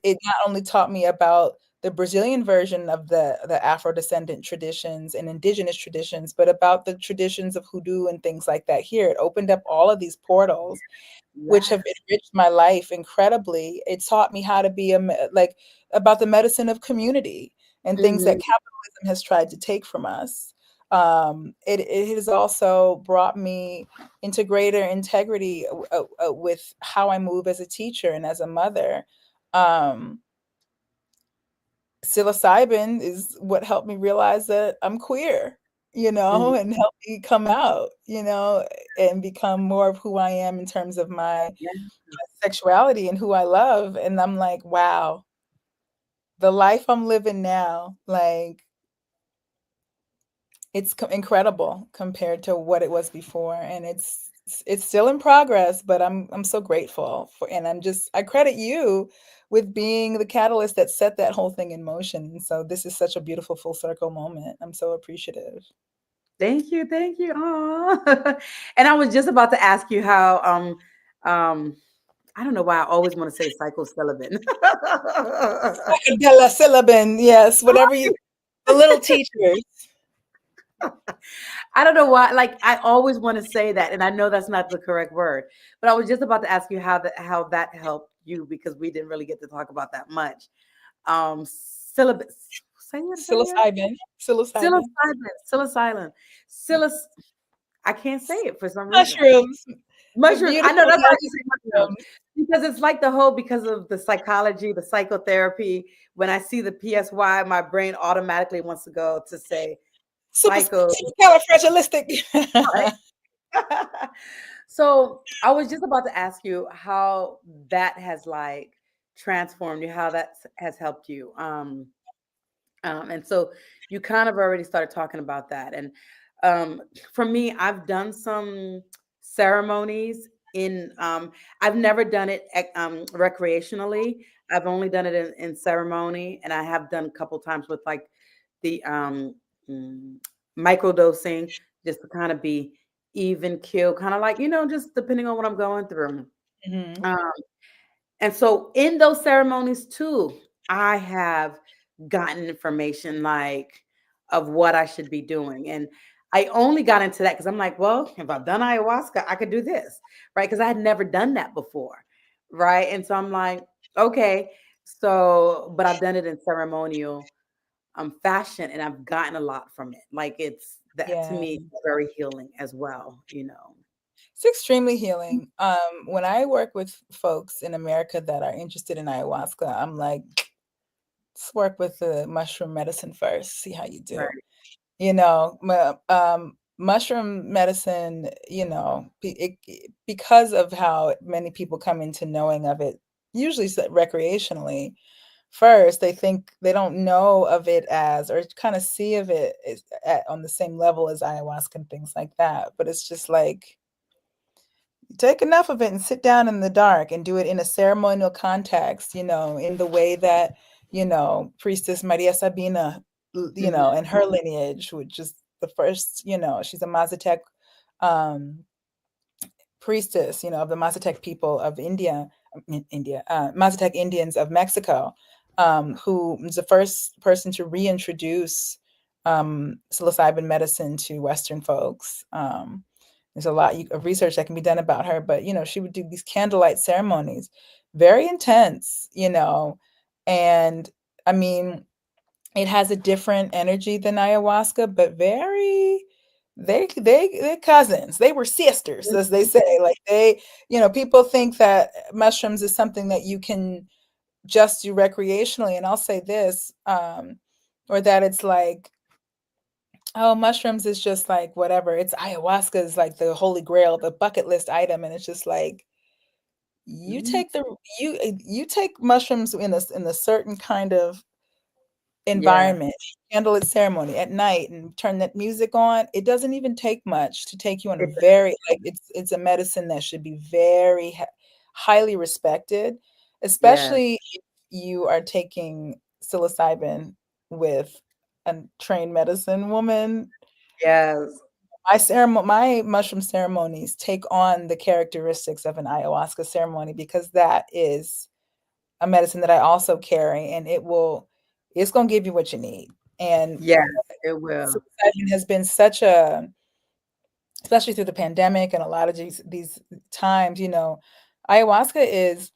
It not only taught me about the Brazilian version of the Afro descendant traditions and indigenous traditions, but about the traditions of hoodoo and things like that here. It opened up all of these portals which have Yes. enriched my life incredibly. It taught me how to be like about the medicine of community and things that Hmm. capitalism has tried to take from us. It has also brought me into greater integrity with how I move as a teacher and as a mother. Um, Psilocybin is what helped me realize that I'm queer, Hmm. and help me come out, and become more of who I am in terms of my Yeah. sexuality and who I love. And I'm like, wow, the life I'm living now, like it's incredible compared to what it was before. And it's still in progress, but I'm so grateful for, and I credit you with being the catalyst that set that whole thing in motion. And so this is such a beautiful full circle moment. I'm so appreciative. Thank you. Thank you. Aw. And I was just about to ask you how um I don't know why I always want to say psychosyllabin. Psychedelic syllabin, yes, whatever you, the little teachers. I don't know why. Like, I always want to say that, and I know that's not the correct word. But I was just about to ask you how that helped you, because we didn't really get to talk about that much. Syllabus. Say it. Say it. Psilocybin, psilocybin, Psilocybin. Psilocybin. Psiloc. I can't say it for some reason. mushrooms, the Mushrooms. I know beautiful that's why you magic say mushrooms, mushrooms. because it's like the whole, because of the psychology, the psychotherapy. When I see the PSY, my brain automatically wants to go to say psycho. Supercalifragilistic. Right? So I was just about to ask you how that has like transformed you, how that has helped you. And so you kind of already started talking about that. And for me, I've done some ceremonies in, I've never done it recreationally. I've only done it in ceremony, and I have done a couple times with like the mm, microdosing, just to kind of be even kill, kind of like, just depending on what I'm going through. Mhm. Um, and so in those ceremonies too, I have gotten information like of what I should be doing. And I only got into that because I'm like, well, if I've done ayahuasca, I could do this, right? Because I had never done that before, right? And so I'm like, okay, so, but I've done it in ceremonial fashion, and I've gotten a lot from it. Like, it's that to Yeah. me, it's very healing as well. It's extremely healing. When I work with folks in America that are interested in ayahuasca, I'm like, let's work with the mushroom medicine first, see how you Right. do. You know, mushroom medicine, you know, because of how many people come into knowing of it, usually recreationally, first, they think they don't know of it as, or kind of see of it as, on the same level as ayahuasca and things like that. But it's just like, take enough of it and sit down in the dark and do it in a ceremonial context, you know, in the way that, you know, Priestess Maria Sabina, you Mhm. know, and her lineage, which is the first, you know, she's a Mazatec um, priestess, you know, of the Mazatec people of India, Mazatec Indians of Mexico, who was the first person to reintroduce psilocybin medicine to Western folks. There's a lot of research that can be done about her, but you know, she would do these candlelight ceremonies, very intense, you know, and I mean, it has a different energy than ayahuasca, but very they're cousins. They were sisters, as they say. Like they, you know, people think that mushrooms is something that you can just do recreationally, and I'll say this, or that it's like, oh, mushrooms is just like whatever. It's ayahuasca is like the holy grail, the bucket list item, and it's just like you Mhm. take the you take mushrooms in a certain kind of Yeah. environment, candlelit ceremony at night and turn that music on, it doesn't even take much to take you on a It- very like it's a medicine that should be very highly respected, Yes. especially if you are taking psilocybin with a trained medicine woman. Yes. My mushroom ceremonies take on the characteristics of an ayahuasca ceremony because that is a medicine that I also carry, and it's gonna give you what you need. And Yes, it will. psilocybin has been such a, especially through the pandemic and a lot of these times, you know, ayahuasca is,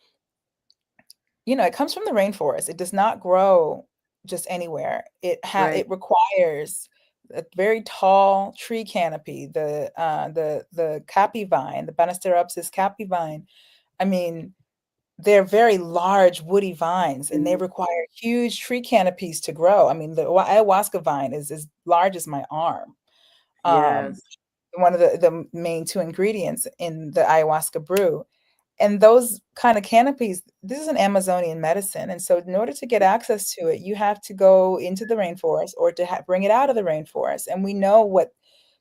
you know, it comes from the rainforest. It does not grow just anywhere. Right. It requires a very tall tree canopy, the capi vine, the Banisteropsis capi vine. I mean, they're very large woody vines, and they Mhm. require huge tree canopies to grow. I mean, the ayahuasca vine is as large as my arm. Um, Yes. one of the main two ingredients in the ayahuasca brew. And those kind of canopies, this is an Amazonian medicine. And so, in order to get access to it, you have to go into the rainforest or to bring it out of the rainforest. And we know what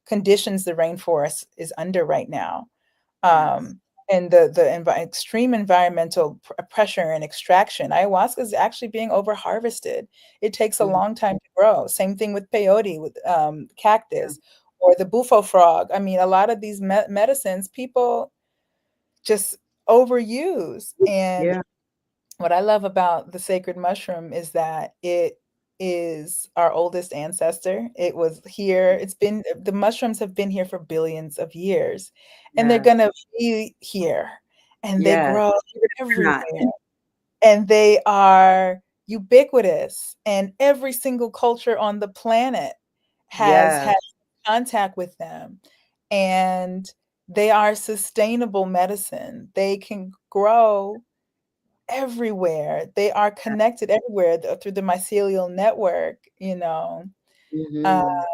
conditions the rainforest is under right now, Yes. and extreme environmental pressure and extraction. Ayahuasca is actually being over harvested. It takes a Mhm. long time to grow. Same thing with peyote, with Yeah. cactus, or the bufo frog. I mean, a lot of these medicines people just overuse. And Yeah. what I love about the sacred mushroom is that it is our oldest ancestor. It was here. The mushrooms have been here for billions of years, and they're Yes. going to be here. And they Yes. grow Even if they're everywhere. not. And they are ubiquitous. And every single culture on the planet has Yes. had contact with them. And they are sustainable medicine. They can grow everywhere. They are connected everywhere through the mycelial network, you know. Uh, Mhm.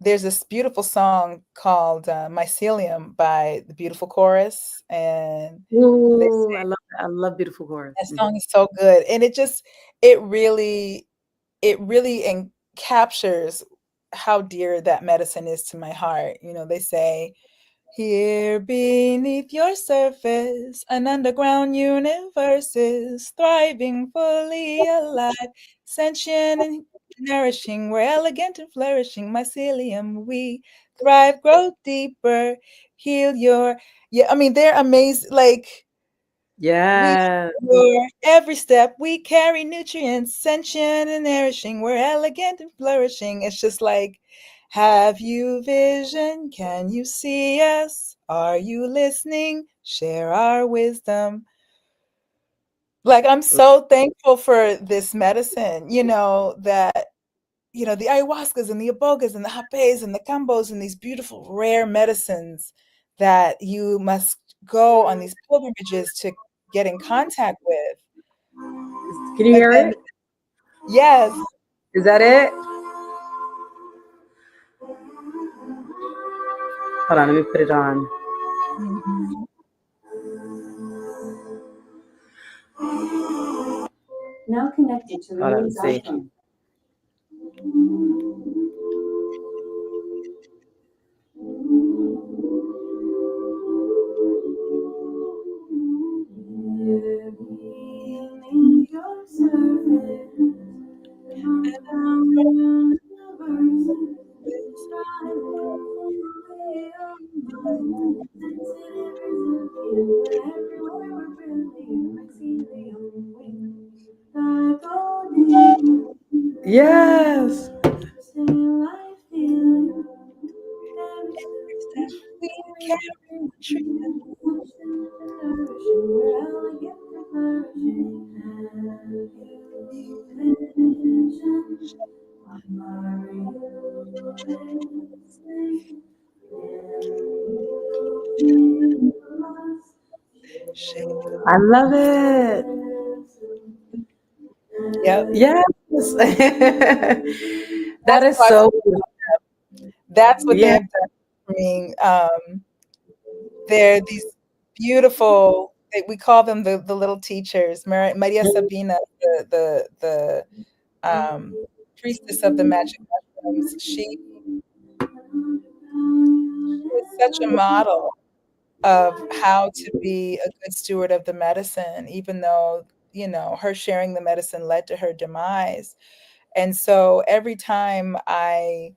there's this beautiful song called Mycelium by the Beautiful Chorus. And they Ooh, I love beautiful chorus. that Mhm. song is so good. And it really, it really captures how dear that medicine is to my heart. You know, they say, here beneath your surface, an underground universe is thriving, fully alive, sentient and nourishing. We're elegant and flourishing, mycelium. We thrive, grow deeper, heal your. Yeah, I mean, they're amazing. Like, we Yes. every step we carry nutrients, sentient and nourishing. We're elegant and flourishing. It's just like, have you vision? Can you see us? Are you listening? Share our wisdom. Like, I'm so thankful for this medicine, you know, that, you know, the ayahuascas and the ibogas and the hapes and the cambos and these beautiful rare medicines that you must go on these pilgrimages to get in contact with. Can you But hear then, it? yes, Is that it? Hold on, let me put it on. Mhm. Now connected to the main iPhone. Yes. Every step we carry, treat shape. I love it. Yep. Yes. That That's is what so that's what yeah. they've done for me. They're these beautiful. We call them the little teachers. Maria Sabina, the priestess of the magic mushrooms. She is such a model of how to be a good steward of the medicine, even though, her sharing the medicine led to her demise. And so every time I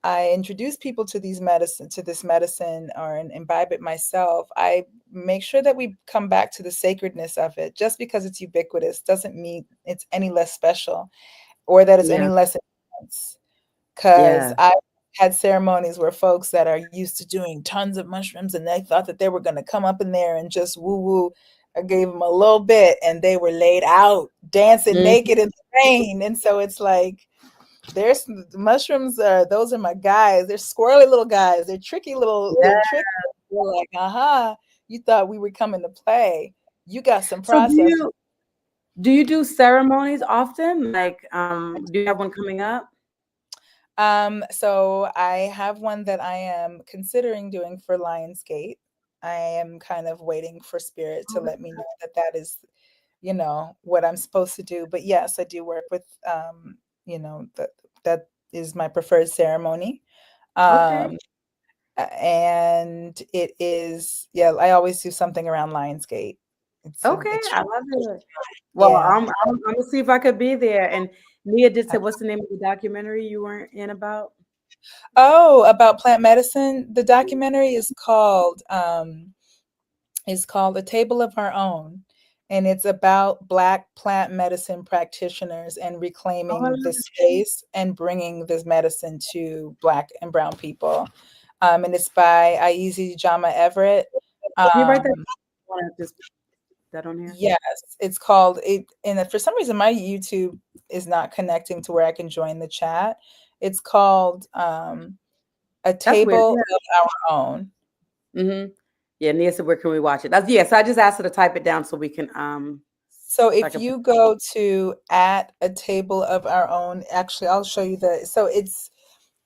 introduce people to this medicine or imbibe it myself, I make sure that we come back to the sacredness of it. Just because it's ubiquitous doesn't mean it's any less special or that it's any Yeah. less intense. Because Yeah. I had ceremonies where folks that are used to doing tons of mushrooms and they thought that they were going to come up in there and just woo woo. I gave them a little bit and they were laid out dancing Mhm. naked in the rain. And so it's like, there's mushrooms are those are my guys. They're squirrely little guys. They're tricky little Yeah. trick. They're like, aha, you thought we were coming to play. You got some So process. do you do ceremonies often? Like, do you have one coming up? So I have one that I am considering doing for Lionsgate. I am kind of waiting for spirit to let me know that that is, what I'm supposed to do. But yes, I do work with, that is my preferred ceremony. Okay. Um, and it is, yeah, I always do something around Lionsgate. It's a Okay. I extreme, love it. Well, yeah. I'm gonna see if I could be there. And Nia did say, what's the name of the documentary you weren't in about? Oh, about plant medicine. The documentary is called A Table of Our Own. And it's about Black plant medicine practitioners and Oh, I love reclaiming this it. space and bringing this medicine to Black and Brown people. And it's by Aizi Jama Everett. Can you write that? Um, I want to just that on here. yes, it's called it. And for some reason, my YouTube is not connecting to where I can join the chat. It's called A That's weird. Table Yeah. of Our Own. Mm-hmm. Yeah. Nia said, where can we watch it? That's yeah. So I just asked her to type it down so we can So so I if can put you go to at A Table of Our Own, actually, I'll show you so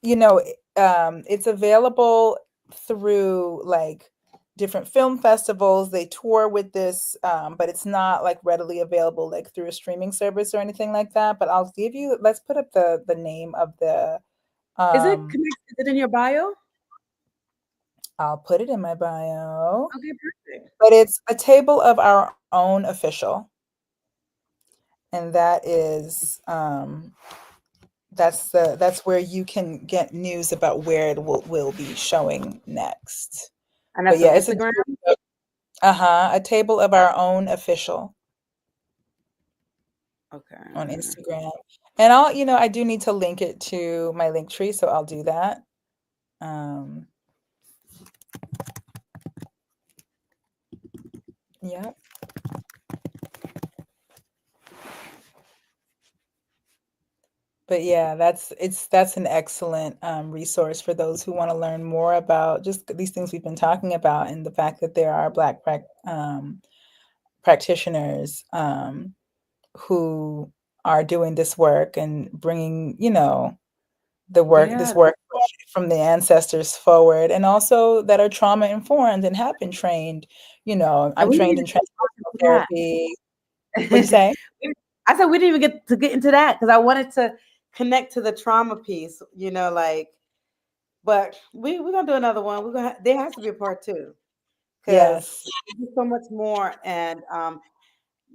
you know, it's available through like different film festivals. They tour with this, but it's not like readily available like through a streaming service or anything like that. But let's put up the name of the, is it um, connected? Is it in your bio? I'll put it in my bio, Okay, perfect. but it's A Table of Our Own official. And that's where you can get news about where it will be showing next. And But that's on yeah, Instagram? A Table of Our Own official Okay. on Instagram. And I do need to link it to my link tree, so I'll do that. Um, yeah. But yeah, that's an excellent resource for those who want to learn more about just these things we've been talking about and the fact that there are Black practitioners who are doing this work and bringing, the work, this Yeah. work from the ancestors forward, and also that are trauma informed and have been trained. And I'm we trained didn't in even get transpersonal to that. therapy. What'd you say? I said we didn't even get into that because I wanted to connect to the trauma piece, like, but we're gonna do another one. There has to be a part two because Yes. there's so much more. And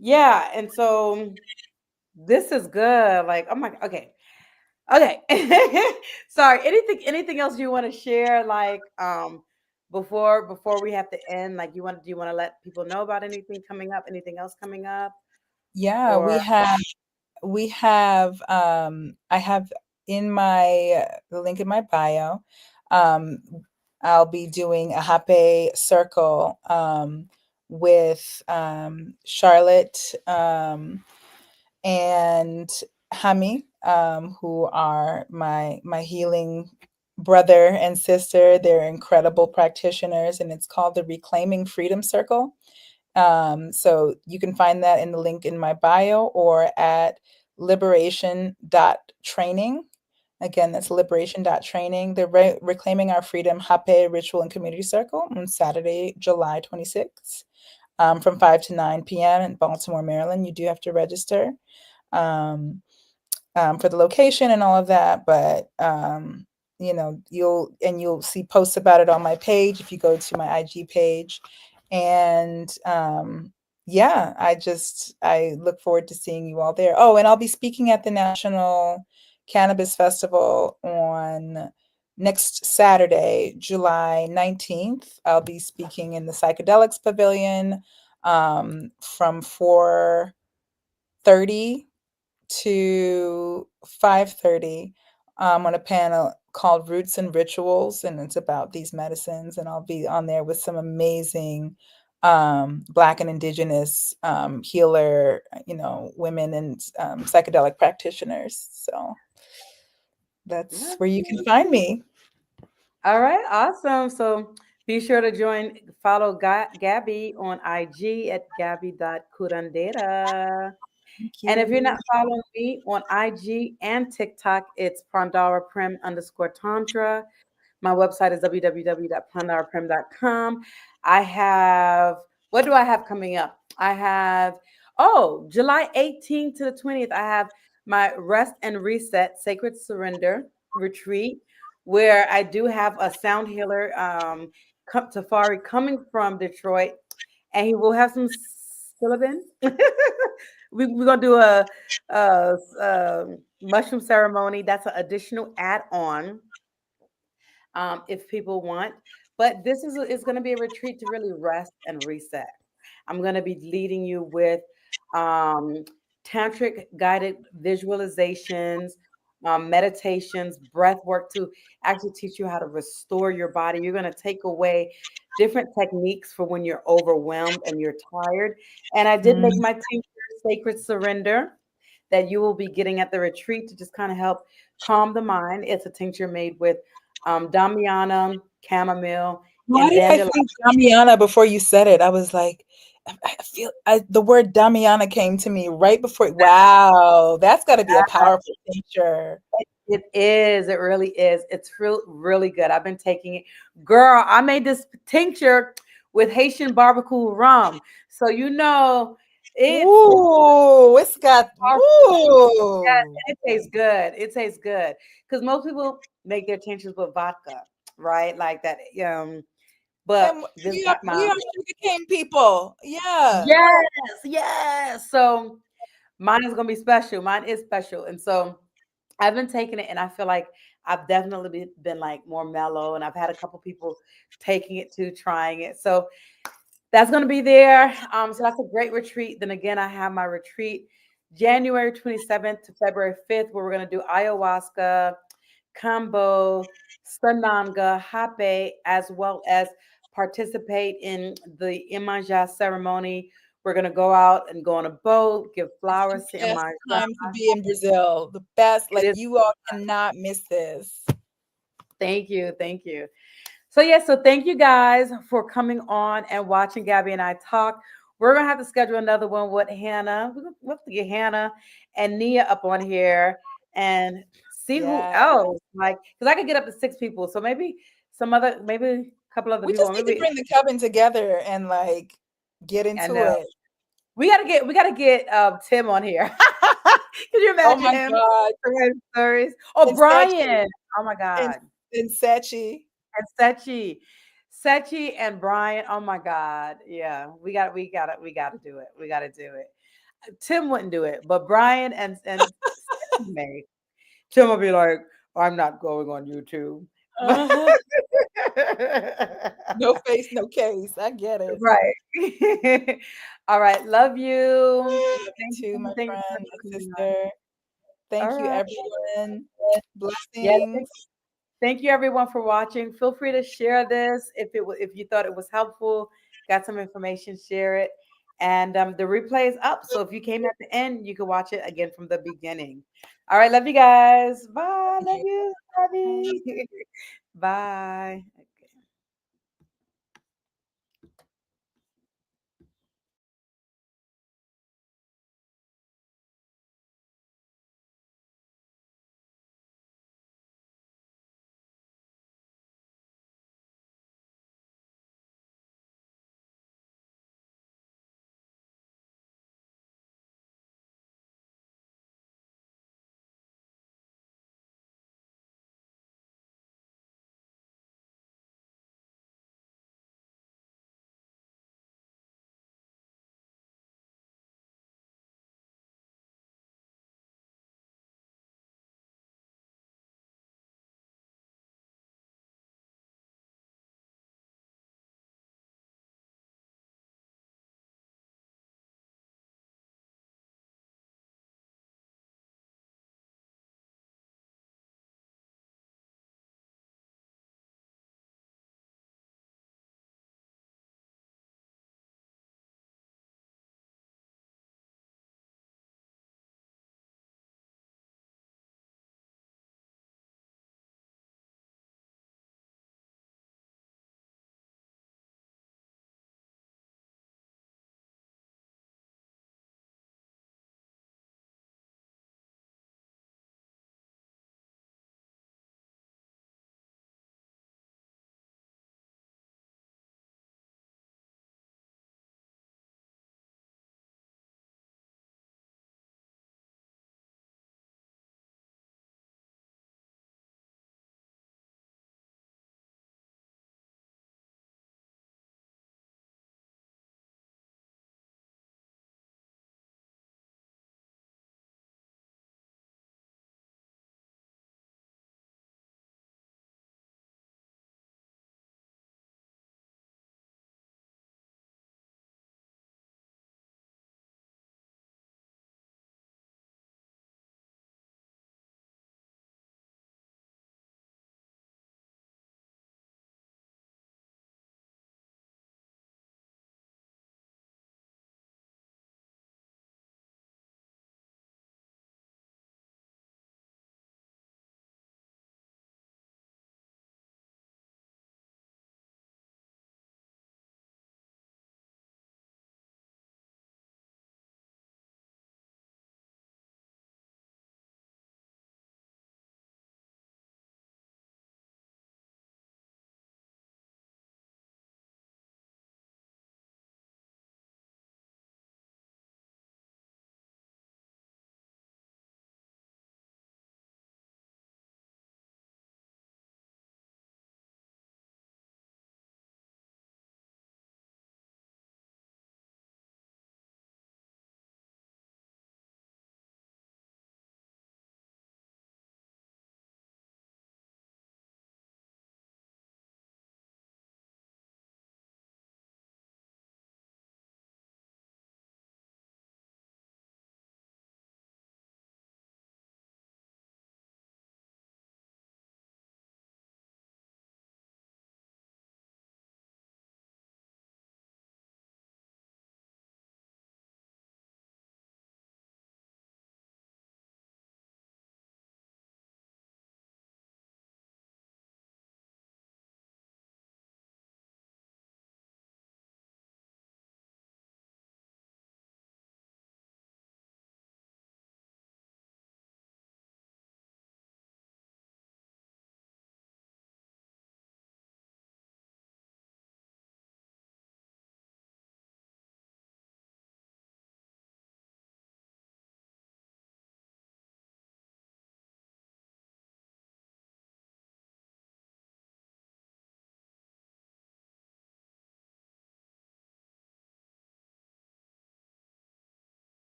yeah, and so this is good. Like, oh my, okay. Okay. Sorry. Anything else you want to share, like, before we have to end? Like, do you want to let people know about anything coming up, anything else coming up? Yeah, Or I have in my the link in my bio. um I'll be doing a hape circle with Charlotte and Hami, who are my healing brother and sister. They're incredible practitioners, and it's called the Reclaiming Freedom Circle. So you can find that in the link in my bio or at liberation.training. Again, that's liberation.training. They're reclaiming our freedom Hape Ritual and Community Circle on Saturday, July 26th, from 5 to 9 p.m. in Baltimore, Maryland. You do have to register. Um, for the location and all of that. But you'll see posts about it on my page if you go to my IG page. And yeah, I look forward to seeing you all there. Oh, and I'll be speaking at the National Cannabis Festival on next Saturday, July 19th. I'll be speaking in the Psychedelics Pavilion from 4:30 to 5:30 on a panel called Roots and Rituals, and it's about these medicines. And I'll be on there with some amazing Black and Indigenous healer, women and psychedelic practitioners. So that's yeah. where you can find me. All right, awesome. So be sure to follow Gabby on IG at gabby.curandera. Thank And if you're not you. following me on IG and TikTok, it's Prandara_Prem_Tantra. My website is www.plandarprem.com. I have, what do I have coming up? I have, July 18th to the 20th, I have my Rest and Reset Sacred Surrender retreat, where I do have a sound healer, Tafari, coming from Detroit, and he will have some syllabin. We're going to do a mushroom ceremony. That's an additional add on, if people want. But this is going to be a retreat to really rest and reset. I'm going to be leading you with um, tantric guided visualizations, meditations, breath work to actually teach you how to restore your body. You're going to take away different techniques for when you're overwhelmed and you're tired. And I did make Mm. my tincture Sacred Surrender that you will be getting at the retreat to just kind of help calm the mind. It's a tincture made with Damiana, chamomile, Why and did I dandelion. think Damiana before you said it? I was like, the word Damiana came to me right before. Wow, that's got to be a powerful picture. It is. It really is. It's really good. I've been taking it. Girl, I made this tincture with Haitian barbecue rum. So it's Ooh, it's got yes, ooh. and it tastes good. It tastes good. Because most people make their tinctures with vodka, right? Like that. But And this we are got we my are sugarcane people. Yeah. yes, yes. So mine is gonna be special. Mine is special. And so I've been taking it and I feel like I've definitely been like more mellow, and I've had a couple people taking it too, trying it. So that's going to be there. So that's a great retreat. Then again, I have my retreat January 27th to February 5th, where we're going to do ayahuasca, kambo, sananga, hape, as well as participate in the Imanja ceremony. We're going to go out and go on a boat, give It's the flowers to best Imanja. time to be in Brazil. The best, It like is. you all cannot miss this. Thank you. Thank you. So yeah, so thank you guys for coming on and watching Gabby and I talk. We're gonna have to schedule another one with Hannah. We'll have to get Hannah and Nia up on here and see See who Yeah. else, like, because I could get up to 6 people. So maybe maybe a couple other We people, just or need to maybe bring the coven together and like get I into know. it. We gotta get Tim on here. Can you Oh imagine my him? God. Telling stories. Oh, And Sechi. Brian. Oh my And God. and Sechi. And Sechi. Sechi and Brian. Oh my God. Yeah. We gotta do it. We gotta do it. Tim wouldn't do it, but Brian and Sechi may. Tim will be like, I'm not going on YouTube. But Uh-huh. No face, no case. I get it. right. All right. Love you. Love you too, my Thank you so much friend, for my coming on. sister. All Thank you, right. everyone. Yeah. Blessings. Thank you everyone for watching. Feel free to share this if you thought it was helpful, got some information, share it. And the replay is up. So if you came at the end, you can watch it again from the beginning. All right, love you guys. Bye. Thank Love you. you. Bye. Love you. Bye.